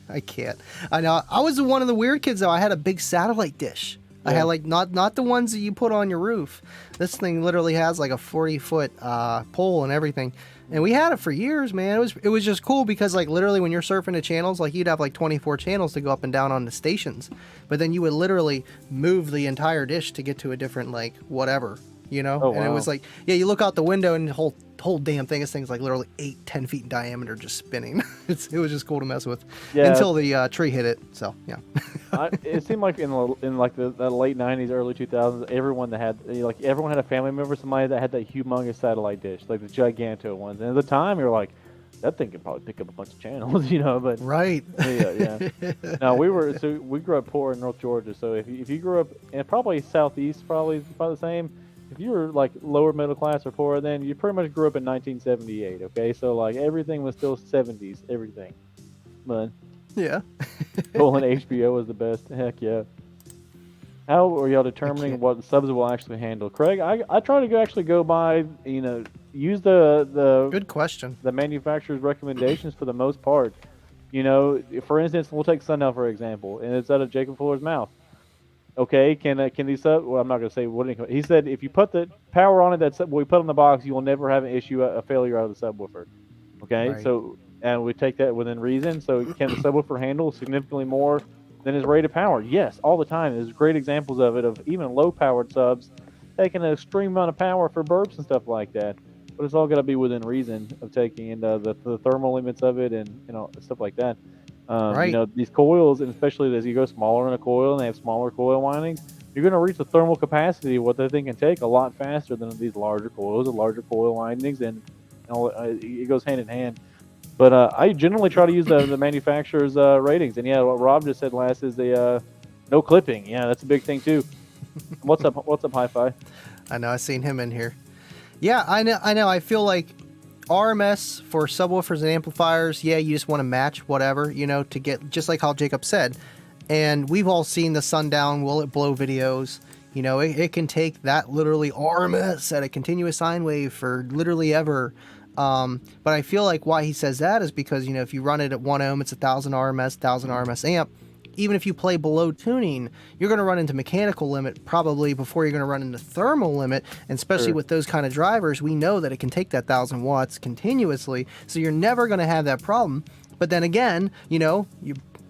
I can't. I know. I was one of the weird kids though. I had a big satellite dish. I had like not the ones that you put on your roof. This thing literally has like a 40-foot pole and everything. And we had it for years, man. It was just cool because like literally when you're surfing the channels, like you'd have like 24 channels to go up and down on the stations. But then you would literally move the entire dish to get to a different like whatever. Oh, And it wow. was like, yeah, you look out the window and the whole damn thing, this thing's like literally 8-10 feet in diameter just spinning. It was just cool to mess with until the tree hit it. So yeah. It seemed like in like the late '90s, early 2000s, everyone had a family member, somebody that had that humongous satellite dish, like the giganto ones. And at the time, you're like, that thing could probably pick up a bunch of channels, But Right. yeah. Now we grew up poor in North Georgia, so if you grew up and probably southeast, probably the same. If you were like lower middle class or poorer, then you pretty much grew up in 1978. Okay, so like everything was still 70s, everything. But Yeah. Golden HBO was the best. Heck yeah. How are y'all determining what subs will actually handle? Craig, I try to actually go by, use the Good question. the manufacturer's recommendations for the most part. For instance, we'll take Sundown for example, and it's out of Jacob Fuller's mouth. Okay, can these sub? Well, I'm not gonna say what he said. If you put the power on it, that's what we put on the box. You will never have an issue, a failure out of the subwoofer. Okay, Right. so and we take that within reason. So can the subwoofer handle significantly more than its rated power? Yes, all the time. There's great examples of it, of even low-powered subs taking an extreme amount of power for burps and stuff like that. But it's all got to be within reason of taking into the thermal limits of it and stuff like that. Right. These coils, and especially as you go smaller in a coil and they have smaller coil windings, you're going to reach the thermal capacity of what that thing can take a lot faster than these larger coils, the larger coil windings, and it goes hand in hand. But I generally try to use the manufacturer's ratings. And yeah, what Rob just said last is the no clipping. Yeah, that's a big thing too. What's up, Hi-Fi? I know. I've seen him in here. Yeah, I know. I feel like RMS for subwoofers and amplifiers, yeah, you just want to match whatever, to get, just like how Jacob said. And we've all seen the sundown, will it blow videos. It can take that literally RMS at a continuous sine wave for literally ever. But I feel like why he says that is because, if you run it at 1 ohm, it's 1,000 RMS, 1,000 RMS amp. Even if you play below tuning, you're going to run into mechanical limit probably before you're going to run into thermal limit. And especially with those kind of drivers, we know that it can take that 1,000 watts continuously. So you're never going to have that problem. But then again, you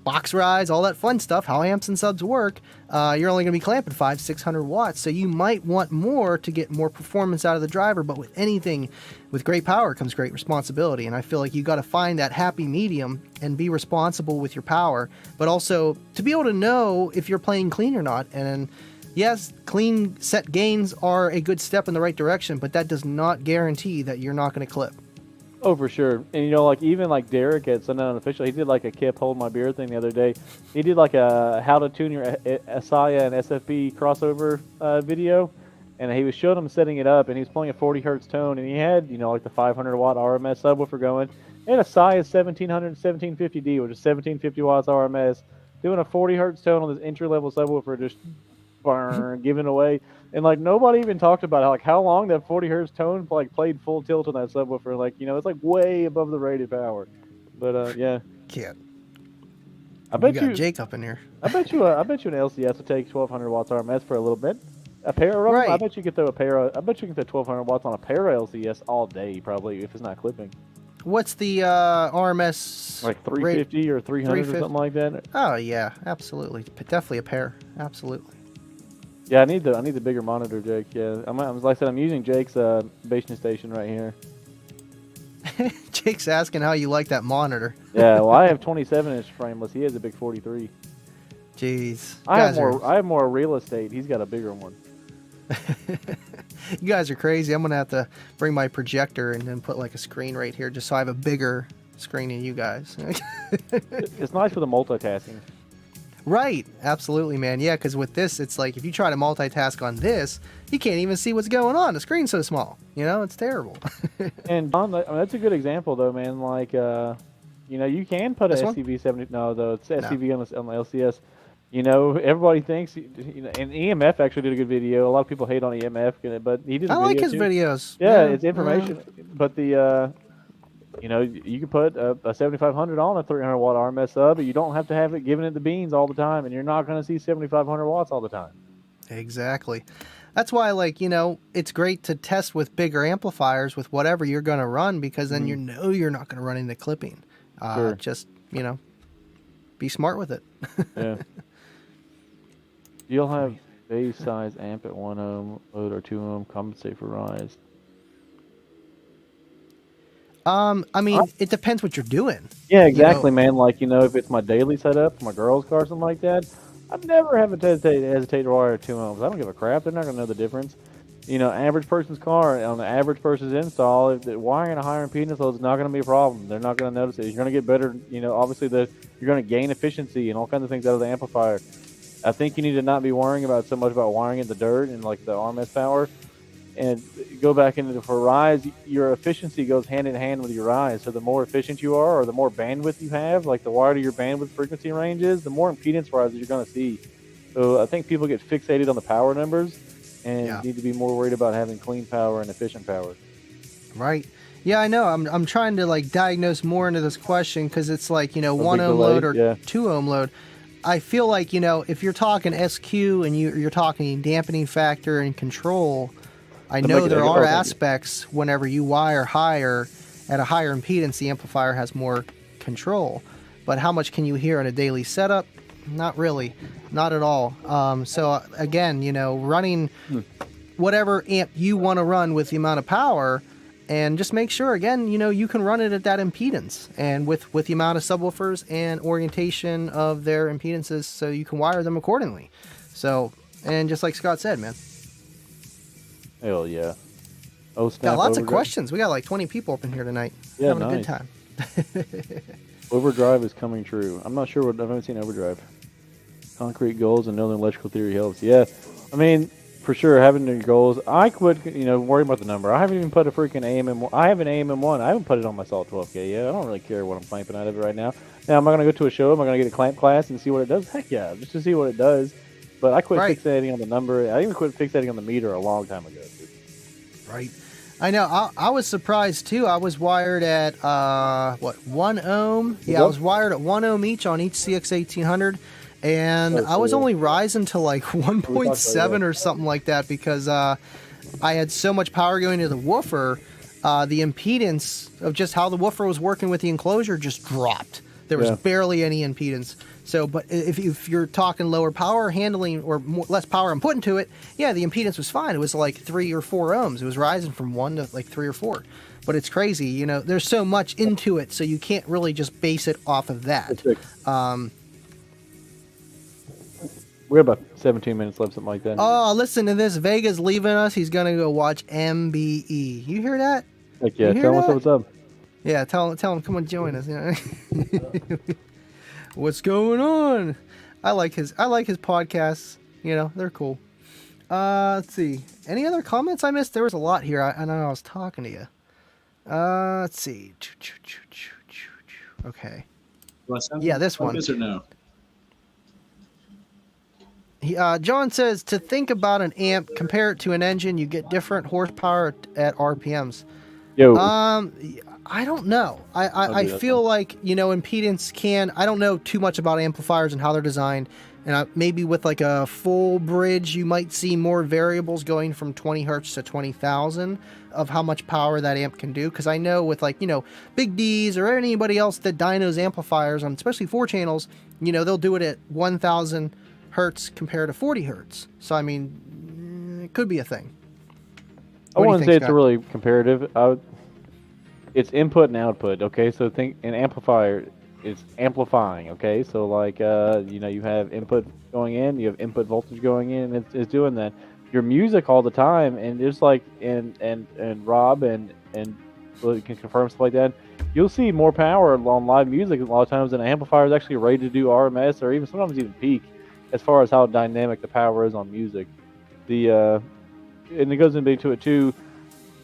box rides, all that fun stuff, how amps and subs work, you're only going to be clamping 500-600 watts. So you might want more to get more performance out of the driver. But with anything, with great power comes great responsibility. And I feel like you got to find that happy medium and be responsible with your power, but also to be able to know if you're playing clean or not. And yes, clean set gains are a good step in the right direction, but that does not guarantee that you're not going to clip. Oh, for sure. And even like Derek at Sundown Unofficial, he did like a Kip Hold My Beer thing the other day. He did like a how to tune your Asaya and SFB crossover video, and he was showing him setting it up, and he was playing a 40 hertz tone, and he had like the 500 watt RMS subwoofer going, and Asaya 1700 1750D, which is 1750 watts RMS, doing a 40 hertz tone on this entry level subwoofer, just giving away. And like nobody even talked about how long that 40 hertz tone played full tilt on that subwoofer. It's like way above the rated power. But yeah. Can't. I bet you got Jake up in here. I bet you an LCS will take 1200 watts RMS for a little bit. A pair of them, right. I bet you can throw 1200 watts on a pair of LCS all day probably if it's not clipping. What's the RMS? Like 350 or 300 or something like that. Oh yeah, absolutely. Definitely a pair. Absolutely. Yeah, I need the bigger monitor, Jake. Yeah, like I said, I'm using Jake's basement station right here. Jake's asking how you like that monitor. Yeah, well, I have 27-inch frameless. He has a big 43. Jeez, I have more real estate. He's got a bigger one. You guys are crazy. I'm gonna have to bring my projector and then put like a screen right here, just so I have a bigger screen than you guys. It's nice for the multitasking. Right, absolutely, man. Yeah, because with this, it's like if you try to multitask on this, you can't even see what's going on. The screen's so small. It's terrible. And Don, that's a good example, though, man. Like, you can put this an one? SCV-70. No, though it's SCV on the LCS. Everybody thinks. And EMF actually did a good video. A lot of people hate on EMF, but he did. I like his videos. Yeah, it's information. But the you can put a 7500 on a 300 watt RMS sub, but you don't have to have it giving it the beans all the time, and you're not going to see 7500 watts all the time. Exactly. That's why, it's great to test with bigger amplifiers with whatever you're going to run, because then you're not going to run into clipping. Sure. Just, be smart with it. Yeah. You'll have base size amp at 1 ohm, load or 2 ohm, compensate for rise. It depends what you're doing. Yeah, exactly, man. If it's my daily setup, my girl's car, something like that, I'd never hesitate to wire 2 ohms. I don't give a crap. They're not going to know the difference. Average person's car, on the average person's install, if the wiring a higher impedance load is not going to be a problem. They're not going to notice it. You're going to get better, obviously you're going to gain efficiency and all kinds of things out of the amplifier. I think you need to not be worrying so much about wiring in the dirt and the RMS power. And go back into for rise, your efficiency goes hand in hand with your rise. So the more efficient you are, or the more bandwidth you have, like the wider your bandwidth frequency range is, the more impedance rises you're going to see. So I think people get fixated on the power numbers and need to be more worried about having clean power and efficient power. Right. Yeah, I know. I'm trying to diagnose more into this question, because it's 1 ohm delay, load or 2 ohm load. I feel like, if you're talking SQ and you're talking dampening factor and control, I know there are aspects whenever you wire higher at a higher impedance, the amplifier has more control. But how much can you hear in a daily setup? Not really. Not at all. So again, running whatever amp you want to run with the amount of power, and just make sure, again, you can run it at that impedance and with the amount of subwoofers and orientation of their impedances, so you can wire them accordingly. So, and just like Scott said, man. Hell yeah. Oh, snap. Got lots of questions. We got 20 people up in here tonight. Yeah, having nice. a good time. Overdrive is coming true. I'm not sure I haven't seen Overdrive. Concrete goals and knowing electrical theory helps. Yeah. For sure, having your goals. I quit, worrying about the number. I haven't even put a freaking AMM. I have an AMM1. I haven't put it on my Salt 12K yet. I don't really care what I'm clamping out of it right now. Now, am I going to go to a show? Am I going to get a clamp class and see what it does? Heck yeah, just to see what it does. But I quit fixating on the number. I even quit fixating on the meter a long time ago. Dude. Right. I know. I was surprised too. I was wired at 1 ohm. Yeah, I was wired at 1 ohm each on each CX1800. And I was only rising to like 1.7 or something like that because I had so much power going to the woofer. The impedance of just how the woofer was working with the enclosure just dropped. There was barely any impedance. So, but if you're talking lower power handling or less power I'm putting to it, yeah, the impedance was fine. It was like 3 or 4 ohms. It was rising from 1 to like 3 or 4. But it's crazy, there's so much into it, so you can't really just base it off of that. We have about 17 minutes left, something like that. Oh, listen to this. Vega's leaving us. He's going to go watch MBE. You hear that? Heck yeah. Tell him what's up. Yeah, tell him, come on, join us. What's going on? I like his podcasts. They're cool. Let's see. Any other comments I missed? There was a lot here. I know I was talking to you. Let's see. Okay. Yeah, this one. Yes or no? John says, to think about an amp, compare it to an engine, you get different horsepower at RPMs. Yo. I don't know. I feel like, impedance I don't know too much about amplifiers and how they're designed. And maybe with like a full bridge, you might see more variables going from 20 hertz to 20,000 of how much power that amp can do. Because I know with like, Big D's or anybody else that dynos amplifiers on especially 4 channels, they'll do it at 1,000 hertz compared to 40 hertz. So, I mean, it could be a thing. I wouldn't say it's really comparative. It's input and output, okay? So think an amplifier is amplifying, okay? So like, you have input going in, you have input voltage going in, and it's doing that. Your music all the time, and just like, and Rob and well, you can confirm stuff like that, you'll see more power on live music a lot of times than an amplifier is actually ready to do RMS or even sometimes even peak, as far as how dynamic the power is on music. And it goes into it too.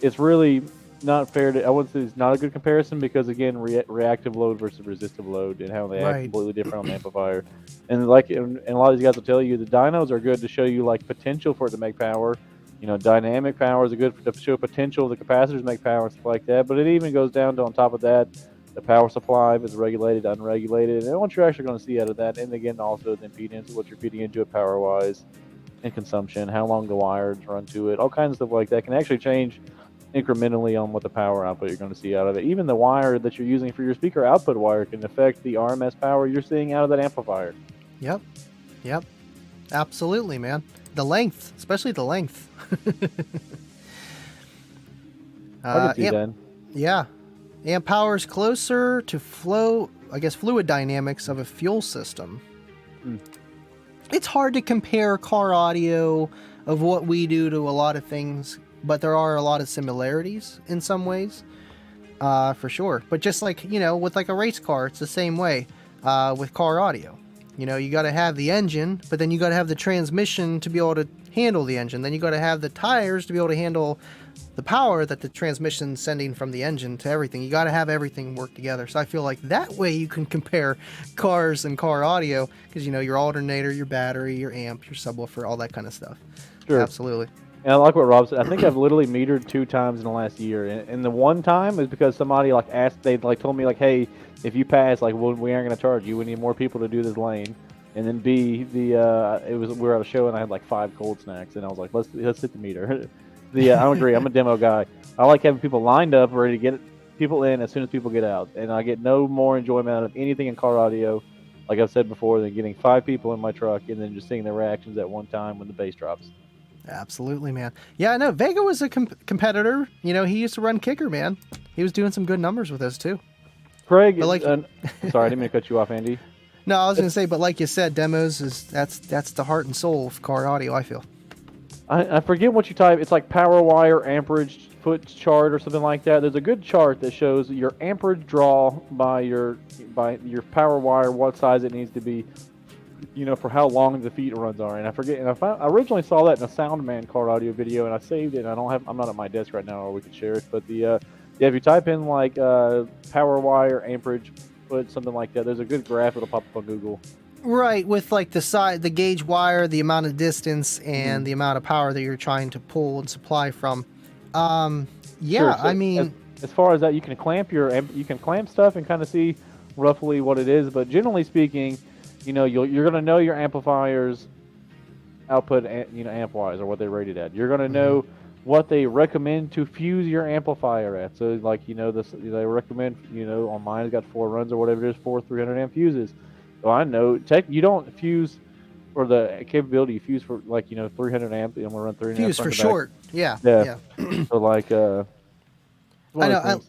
It's really not fair to. I wouldn't say it's not a good comparison because again, reactive load versus resistive load and how they act completely different on the amplifier. And and a lot of these guys will tell you the dynos are good to show you like potential for it to make power. Dynamic powers are good to show potential. The capacitors make power and stuff like that. But it even goes down to on top of that, the power supply is regulated, unregulated, and what you're actually going to see out of that. And again, also the impedance, what you're feeding into it power-wise, and consumption, how long the wires run to it, all kinds of stuff like that can actually change incrementally on what the power output you're going to see out of it. Even the wire that you're using for your speaker output wire can affect the RMS power you're seeing out of that amplifier. Yep. Absolutely, man. The length, especially the length. I can see that. Yeah. Amp power is closer to fluid dynamics of a fuel system. It's hard to compare car audio of what we do to a lot of things, but there are a lot of similarities in some ways, for sure. But just like, with like a race car, it's the same way with car audio. You got to have the engine, but then you got to have the transmission to be able to handle the engine. Then you got to have the tires to be able to handle the power that the transmission's sending from the engine to everything. You got to have everything work together. So I feel like that way you can compare cars and car audio because, your alternator, your battery, your amp, your subwoofer, all that kind of stuff. Sure. Absolutely. And I like what Rob said. I think I've literally metered 2 times in the last year. And the one time is because somebody told me hey, if you pass, we aren't going to charge you. We need more people to do this lane. And then B, we were at a show and I had 5 cold snacks and I was like, let's hit the meter. I agree. I'm a demo guy. I like having people lined up ready to get people in as soon as people get out. And I get no more enjoyment out of anything in car audio, like I've said before, than getting 5 people in my truck and then just seeing their reactions at one time when the bass drops. Absolutely, man. Yeah, I know. Vega was a competitor. He used to run Kicker, man. He was doing some good numbers with us, too. Craig, sorry, I didn't mean to cut you off, Andy. No, I was going to say, but like you said, demos that's the heart and soul of car audio, I feel. I forget what you type. It's like power wire amperage foot chart or something like that. There's a good chart that shows your amperage draw by your power wire, what size it needs to be. for how long the feed runs are. And I forget, and I originally saw that in a Soundman card audio video, and I saved it. And I'm not at my desk right now, or we could share it. But yeah, if you type in like power wire amperage, put something like that, there's a good graph that'll pop up on Google. Right, with like the gauge wire, the amount of distance, and the amount of power that you're trying to pull and supply from. Yeah, Sure, so I mean, as far as that, you can clamp stuff and kind of see roughly what it is. But generally speaking, you're gonna know your amplifiers output, amp wise, or what they're rated at. You're gonna know what they recommend to fuse your amplifier at. So like they recommend on mine it's got 4 runs or whatever it is, 4 300 amp fuses. So I know you don't fuse for the capability, you fuse for 300 amp. I'm gonna run 300 fuse amp for short. Yeah. So like I know.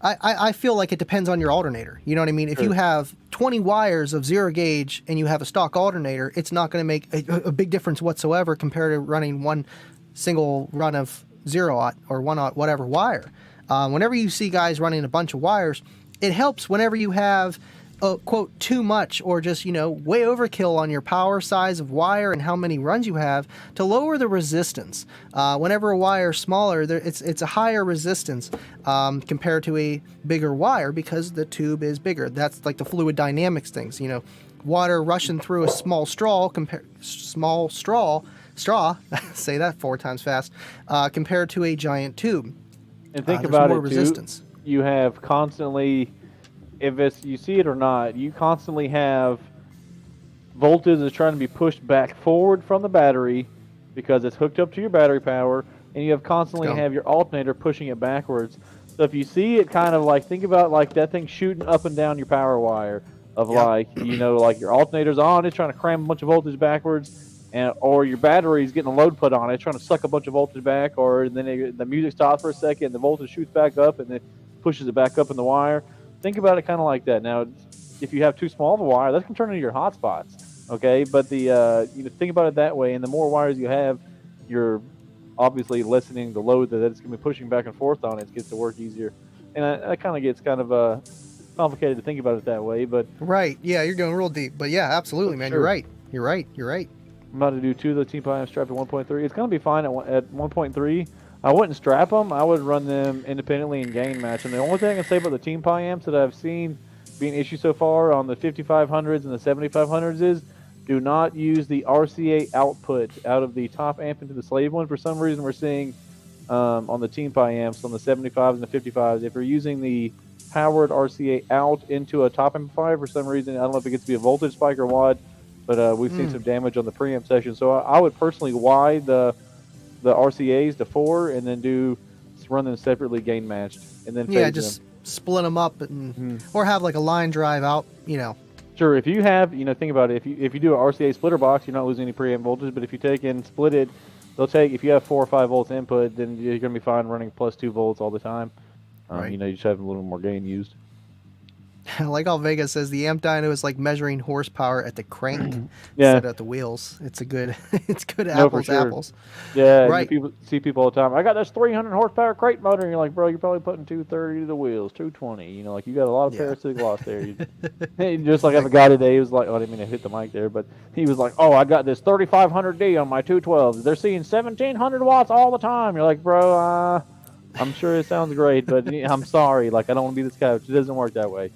I feel like it depends on your alternator. You know what I mean? If you have 20 wires of 0 gauge and you have a stock alternator, it's not going to make a big difference whatsoever compared to running one single run of 0-aught or 1-aught, whatever wire. Whenever you see guys running a bunch of wires, it helps whenever you have quote too much or just way overkill on your power size of wire and how many runs you have to lower the resistance. Whenever a wire is smaller, it's a higher resistance compared to a bigger wire because the tube is bigger. That's like the fluid dynamics things. Water rushing through a small straw say that 4 times fast, compared to a giant tube. And think about it resistance. Too. You have constantly, you see it or not, you constantly have voltage that's trying to be pushed back forward from the battery because it's hooked up to your battery power, and you have constantly have your alternator pushing it backwards. So if you see it kind of like, think about like that thing shooting up and down your power wire of like your alternator's on, it's trying to cram a bunch of voltage backwards, or your battery's getting a load put on it, it's trying to suck a bunch of voltage back, or then the music stops for a second, the voltage shoots back up, and then pushes it back up in the wire. Think about it kind of like that. Now, if you have too small of a wire, that can turn into your hotspots, okay? But think about it that way, and the more wires you have, you're obviously lessening the load that it's going to be pushing back and forth on. It gets to work easier, and that kind of gets kind of complicated to think about it that way. But right, yeah, you're going real deep. But yeah, absolutely, man, sure. You're right. I'm about to do 2 of the Team Pi amps strapped at 1.3. It's going to be fine at 1.3. I wouldn't strap them. I would run them independently and gain match. And the only thing I can say about the Team Pi amps that I've seen being an issue so far on the 5500s and the 7500s is do not use the RCA output out of the top amp into the slave one. For some reason, we're seeing on the Team Pi amps, on the 75s and the 55s, if you're using the powered RCA out into a top amplifier for some reason, I don't know if it gets to be a voltage spike or what, but we've seen some damage on the preamp section. So I would personally wide the RCAs to 4 and then run them separately gain matched and then phase just split them up and or have like a line drive out, Sure, if you have, think about it, if you do an RCA splitter box, you're not losing any preamp voltage, but if you take and split it, if you have 4 or 5 volts input, then you're going to be fine running plus 2 volts all the time. Right. You just have a little more gain used. Like how Vega says, the amp dyno is like measuring horsepower at the crank instead of at the wheels. It's good apples sure. apples. Yeah, right. People see people all the time. I got this 300 horsepower crate motor, and you're like, bro, you're probably putting 230 to the wheels, 220. You got a lot of parasitic loss there. Just like I have a guy today, he was like, I didn't mean to hit the mic there, but he was like, I got this 3500D on my 212s. They're seeing 1700 watts all the time. You're like, bro, I'm sure it sounds great, but I'm sorry. Like, I don't want to be this guy. It doesn't work that way.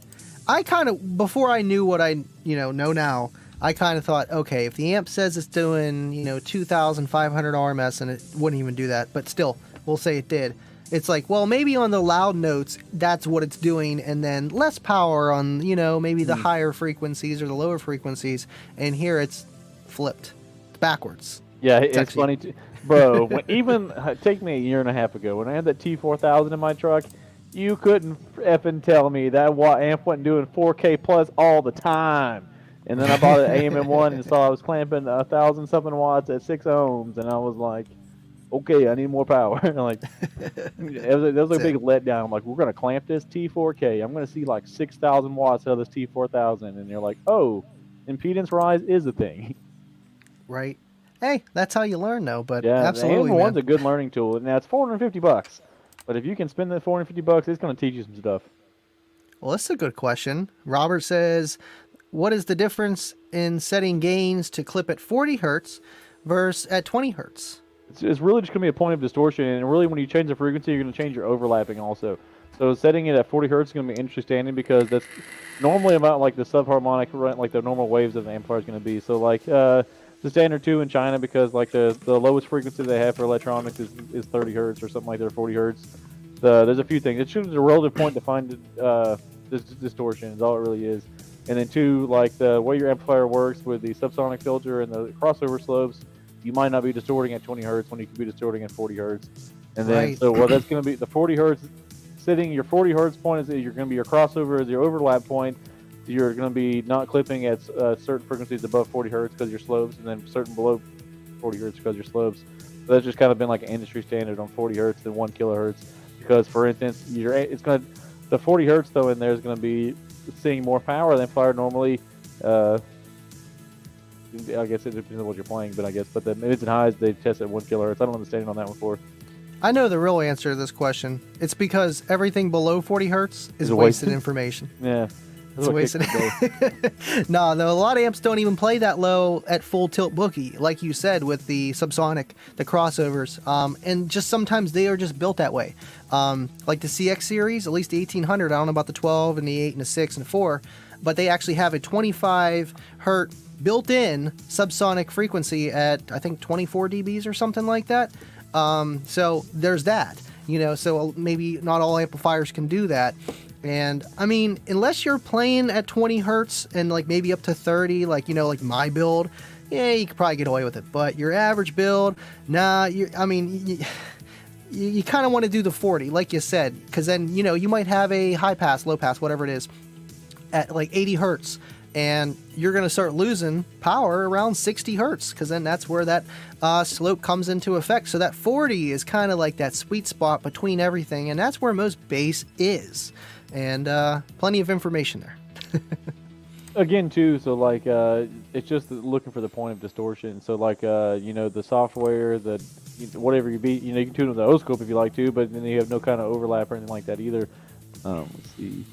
I kind of, before I knew what I know now, I kind of thought, okay, if the amp says it's doing 2,500 RMS, and it wouldn't even do that, but still, we'll say it did. It's like, well, maybe on the loud notes, that's what it's doing, and then less power on maybe the higher frequencies or the lower frequencies, and here it's flipped, it's backwards. Yeah, it's funny too. Bro, even take me a year and a half ago when I had that T4000 in my truck. You couldn't effing tell me that amp wasn't doing 4K plus all the time. And then I bought an AMM1 and saw I was clamping 1,000-something watts at 6 ohms, and I was like, okay, I need more power. Like, it was a big letdown. I'm like, we're going to clamp this T4K. I'm going to see like 6,000 watts out of this T4000. And you're like, oh, impedance rise is a thing. Right. Hey, that's how you learn, though. But yeah, absolutely, the AMM1's a good learning tool. Now, it's $450. But if you can spend that $450, it's going to teach you some stuff. Well, that's a good question. Robert says, what is the difference in setting gains to clip at 40 hertz versus at 20 hertz? It's really just going to be a point of distortion, and really when you change the frequency, you're going to change your overlapping also. So setting it at 40 hertz is going to be interesting because that's normally about like the subharmonic, like the normal waves of the amplifier is going to be. So like the standard 2 in China, because like the lowest frequency they have for electronics is 30 hertz or something like that, or 40 hertz. There's a few things. It chooses a relative point to find this distortion is all it really is. And then 2, like the way your amplifier works with the subsonic filter and the crossover slopes, you might not be distorting at 20 hertz when you could be distorting at 40 hertz. And then, Right. so what that's going to be, the 40 hertz, sitting your 40 hertz point is you're going to be your crossover, is your overlap point. You're going to be not clipping at certain frequencies above 40 hertz because your slopes, and then certain below 40 hertz because your slopes. So that's just kind of been like an industry standard on 40 hertz and 1 kilohertz. Because, for instance, the 40 hertz though in there is going to be seeing more power than amplifier normally. I guess it depends on what you're playing, but the mids and highs they test at 1 kilohertz. I don't understand on that one before. I know the real answer to this question. It's because everything below 40 hertz is it wasted wasted? information. Yeah. It's wasted. No, a lot of amps don't even play that low at full tilt boogie, like you said, with the subsonic, the crossovers. And just sometimes they are just built that way. Like the CX series, at least the 1800, I don't know about the 12 and the 8 and the 6 and the 4, but they actually have a 25 hertz built-in subsonic frequency at, I think, 24 dBs or something like that. So there's that, so maybe not all amplifiers can do that. And I mean, unless you're playing at 20 hertz and like maybe up to 30, like, like my build, yeah, you could probably get away with it. But your average build, nah, you kind of want to do the 40, like you said, because then, you might have a high pass, low pass, whatever it is, at like 80 hertz. And you're going to start losing power around 60 hertz, because then that's where that slope comes into effect. So that 40 is kind of like that sweet spot between everything, and that's where most bass is. And plenty of information there. Again, too, so like it's just looking for the point of distortion. So like the software, whatever you beat, you can tune with the O-scope if you like to, but then you have no kind of overlap or anything like that either. Let's see.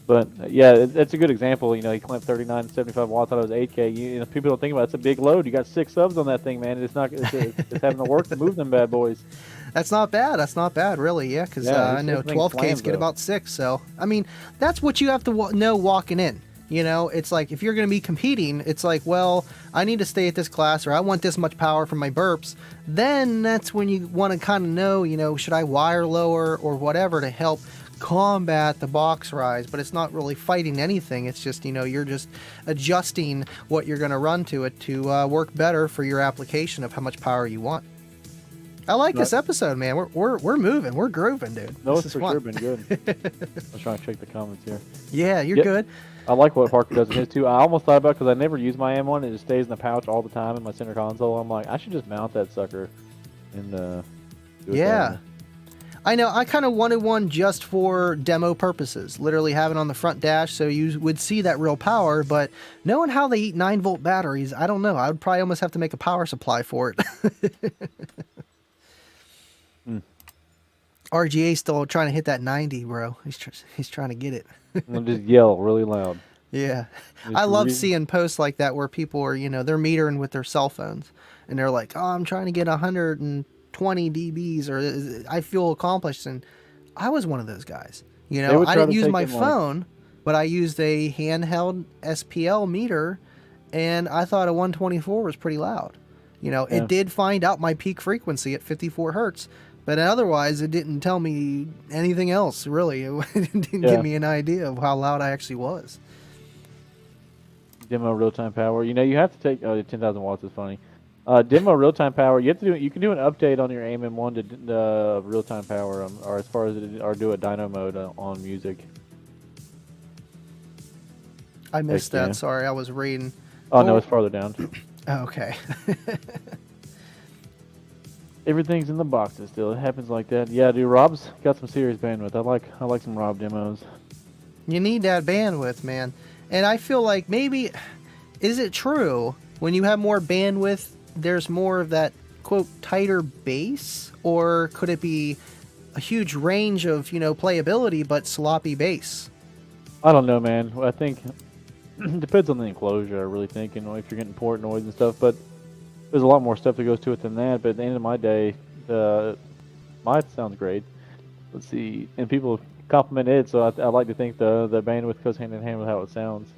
But yeah, that's a good example. You clamped 39, 75 watts out of his 8K. People don't think about it. It's a big load. You got 6 subs on that thing, man. It's having to work to move them bad boys. That's not bad. That's not bad, really. Yeah, because I know 12Ks get about 6. So I mean, that's what you have to know walking in. It's like if you're going to be competing, it's like, well, I need to stay at this class, or I want this much power from my burps. Then that's when you want to kind of know, should I wire lower or whatever to help combat the box rise. But it's not really fighting anything. It's just, you're just adjusting what you're going to run to it to work better for your application of how much power you want. I like this episode, man. We're moving. We're grooving, dude. No, this it's is for fun. sure been good. I'm trying to check the comments here. Yeah, you're good. I like what Parker does in his too. I almost thought about, because I never use my M1. It just stays in the pouch all the time in my center console. I'm like, I should just mount that sucker and do it. Yeah. I know. I kind of wanted one just for demo purposes. Literally have it on the front dash so you would see that real power. But knowing how they eat 9-volt batteries, I don't know. I would probably almost have to make a power supply for it. RGA still trying to hit that 90, bro. He's trying to get it. And just yell really loud. Yeah. I love seeing posts like that where people are, they're metering with their cell phones. And they're like, oh, I'm trying to get 120 dBs, or I feel accomplished. And I was one of those guys. I didn't use my phone, but I used a handheld SPL meter, and I thought a 124 was pretty loud. It did find out my peak frequency at 54 hertz. But otherwise, it didn't tell me anything else, really. It didn't give me an idea of how loud I actually was. Demo real-time power. You have to take 10,000 watts is funny. Demo real-time power. You can do an update on your AMM1 to real-time power, or as far as or do a dyno mode on music. I missed that. Sorry, I was reading. Oh no, it's farther down. Okay. Everything's in the boxes still. It happens like that. Yeah, dude. Rob's got some serious bandwidth. I like some Rob demos. You need that bandwidth, man. And I feel like maybe, is it true when you have more bandwidth, there's more of that quote tighter bass, or could it be a huge range of playability but sloppy bass? I don't know, man. I think depends on the enclosure. I really think, if you're getting port noise and stuff, but there's a lot more stuff that goes to it than that. But at the end of my day, mine sounds great. Let's see, and people compliment it, so I like to think the bandwidth goes hand in hand with how it sounds.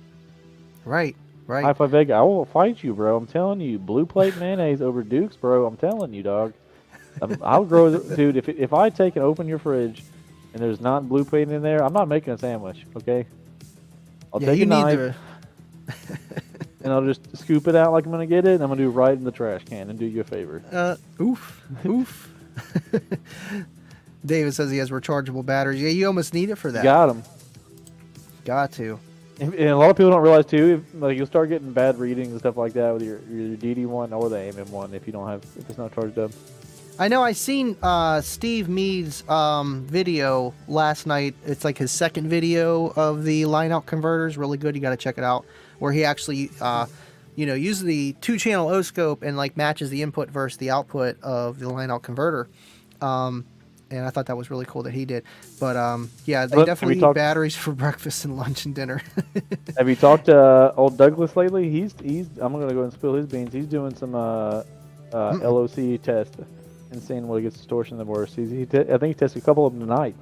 Right. Hi-Fi Vega, I will fight you, bro. I'm telling you, blue plate mayonnaise over Dukes, bro. I'm telling you, dog. I'll grow, dude. If I take and open your fridge, and there's not blue plate in there, I'm not making a sandwich. Okay. I'll take a knife, and I'll just scoop it out like I'm gonna get it, and I'm gonna do it right in the trash can and do you a favor. Oof. David says he has rechargeable batteries. Yeah, you almost need it for that. Got them. Got to. And a lot of people don't realize too, like you'll start getting bad readings and stuff like that with your DD1 or the AM1 if it's not charged up. I know I seen Steve Mead's video last night. It's like his second video of the line out converters. Really good. You got to check it out. Where he actually, uses the 2-channel O-scope and like matches the input versus the output of the line out converter. And I thought that was really cool that he did. But yeah, they definitely need batteries for breakfast and lunch and dinner. Have you talked to old Douglas lately? He's I'm gonna go and spill his beans. He's doing some LOC test and seeing what gets distortion the worst. I think he tested a couple of them tonight.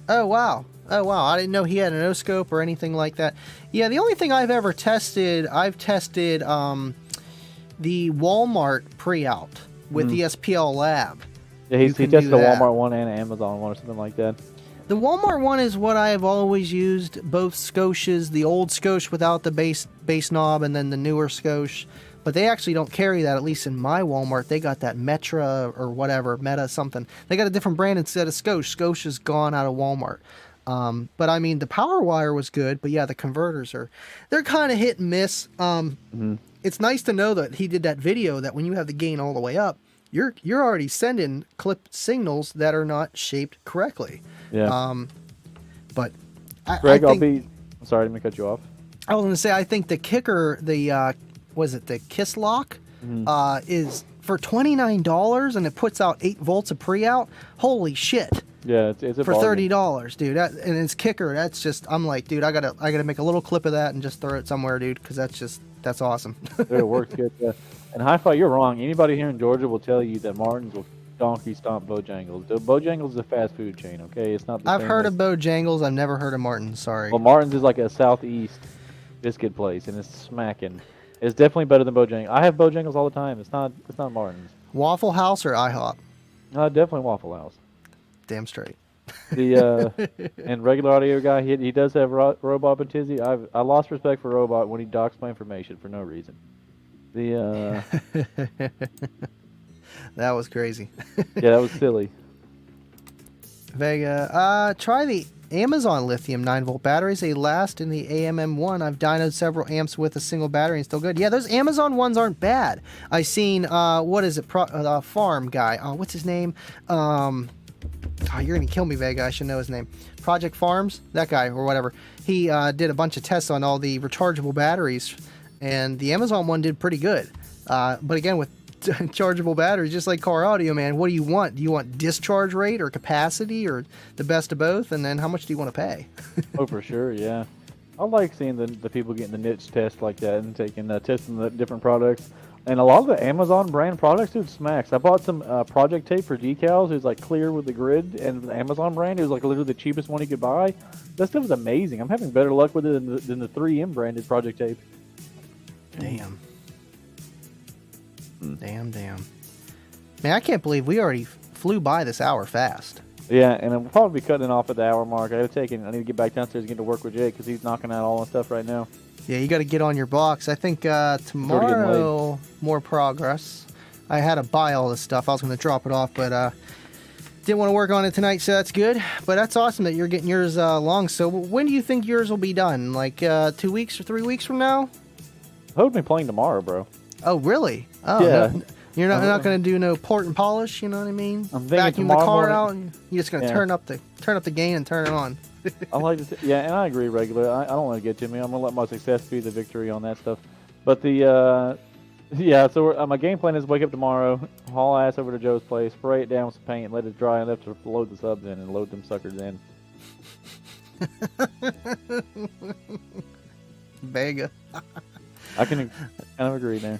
Oh wow! I didn't know he had an O-scope or anything like that. Yeah, the only thing I've ever tested, I've tested the Walmart pre-out with the SPL Lab. Yeah, he tested the Walmart one and an Amazon one or something like that. The Walmart one is what I have always used. Both Scotias, the old Scotia without the base knob, and then the newer Scotia. But they actually don't carry that, at least in my Walmart. They got that Metra or whatever, Meta something. They got a different brand instead of Scotia. Scotia's gone out of Walmart. But I mean, the power wire was good, but yeah, the converters they're kind of hit and miss. It's nice to know that he did that video that when you have the gain all the way up, you're already sending clipped signals that are not shaped correctly. Yeah. But Greg, I'm sorry, let me cut you off. I was going to say, I think the kicker, the Kiss Lock, is for $29 and it puts out 8 volts of pre-out. Holy shit. Yeah, it's a for $30, dude. And it's kicker. That's just, I'm like, dude, I gotta make a little clip of that and just throw it somewhere, dude, because that's awesome. It works good. Yeah. And Hi-Fi, you're wrong. Anybody here in Georgia will tell you that Martin's will donkey stomp Bojangles. Bojangles is a fast food chain, okay? It's not the I've same heard of Bojangles. I've never heard of Martin's, sorry. Well, Martin's is like a southeast biscuit place, and it's smacking. It's definitely better than Bojangles. I have Bojangles all the time. It's not Martin's. Waffle House or IHOP? Definitely Waffle House. Damn straight. And regular audio guy, he does have Robot and Tizzy. I lost respect for Robot when he docks my information for no reason. That was crazy. Yeah, that was silly. Vega, try the Amazon lithium 9-volt batteries. They last in the AMM1. I've dynoed several amps with a single battery and still good. Yeah, those Amazon ones aren't bad. I seen what is it? Farm guy. What's his name? You're gonna kill me, Vega. I should know his name. Project Farms, that guy or whatever. He did a bunch of tests on all the rechargeable batteries, and the Amazon one did pretty good. But again, with chargeable batteries, just like car audio, man, what do you want? Do you want discharge rate or capacity or the best of both? And then how much do you want to pay? Oh, for sure, yeah. I like seeing the people getting the niche test like that and testing the different products. And a lot of the Amazon brand products, dude, smacks. I bought some project tape for decals. It was like clear with the grid, and the Amazon brand, it was like literally the cheapest one you could buy. That stuff was amazing. I'm having better luck with it than the 3M branded project tape. Damn. Damn. Man, I can't believe we already flew by this hour fast. Yeah, and we'll probably be cutting it off at the hour mark. I need to get back downstairs and get to work with Jake because he's knocking out all the stuff right now. Yeah, you got to get on your box. I think tomorrow, more progress. I had to buy all this stuff. I was going to drop it off, but didn't want to work on it tonight, so that's good. But that's awesome that you're getting yours along. So when do you think yours will be done? Like 2 weeks or 3 weeks from now? I hope to be playing tomorrow, bro. Oh, really? Oh, yeah. No, you're not going to do no port and polish, you know what I mean? I'm vacuum the car out, and you're just going to turn up the gain and turn it on. I like to, yeah, and I agree, regular. I don't want to get to me. I'm gonna let my success be the victory on that stuff. But yeah. So my game plan is wake up tomorrow, haul ass over to Joe's place, spray it down with some paint, let it dry enough to load the subs in and load them suckers in. Vega. I can kind of agree there.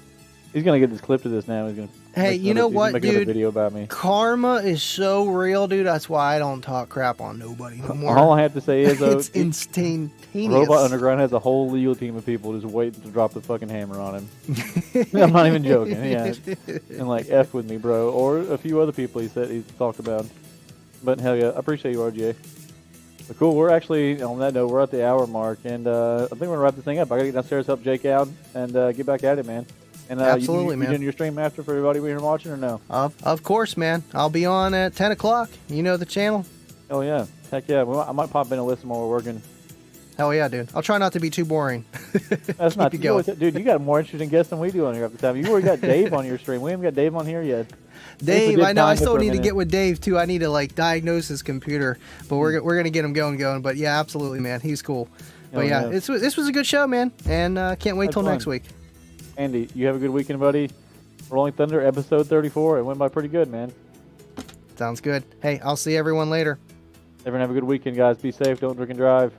He's gonna get this clip to this now. He's gonna. Hey, you know what, make another dude? video about me. Karma is so real, dude. That's why I don't talk crap on nobody no more. All I have to say is, though, it's instantaneous. Robot Underground has a whole legal team of people just waiting to drop the fucking hammer on him. I'm not even joking. Yeah, and like F with me, bro, or a few other people he said he's talked about. But hell yeah, I appreciate you, RJ. But cool, we're actually on that note. We're at the hour mark, and I think we're gonna wrap this thing up. I gotta get downstairs, help Jake out, and get back at it, man. And Absolutely, you doing your stream after for everybody here watching or no? Of course, man. I'll be on at 10 o'clock. You know the channel. Oh yeah, heck yeah. I might pop in and listen while we're working. Hell yeah, dude. I'll try not to be too boring. That's not you going. Dude, you got more interesting guests than we do on here every time. You already got Dave on your stream. We haven't got Dave on here yet. Dave, I know. I still need to get with Dave too. I need to like diagnose his computer, but we're gonna get him going. But yeah, absolutely, man. He's cool. But yeah, this was a good show, man, and can't wait till next week. Andy, you have a good weekend, buddy. Rolling Thunder, episode 34. It went by pretty good, man. Sounds good. Hey, I'll see everyone later. Everyone have a good weekend, guys. Be safe. Don't drink and drive.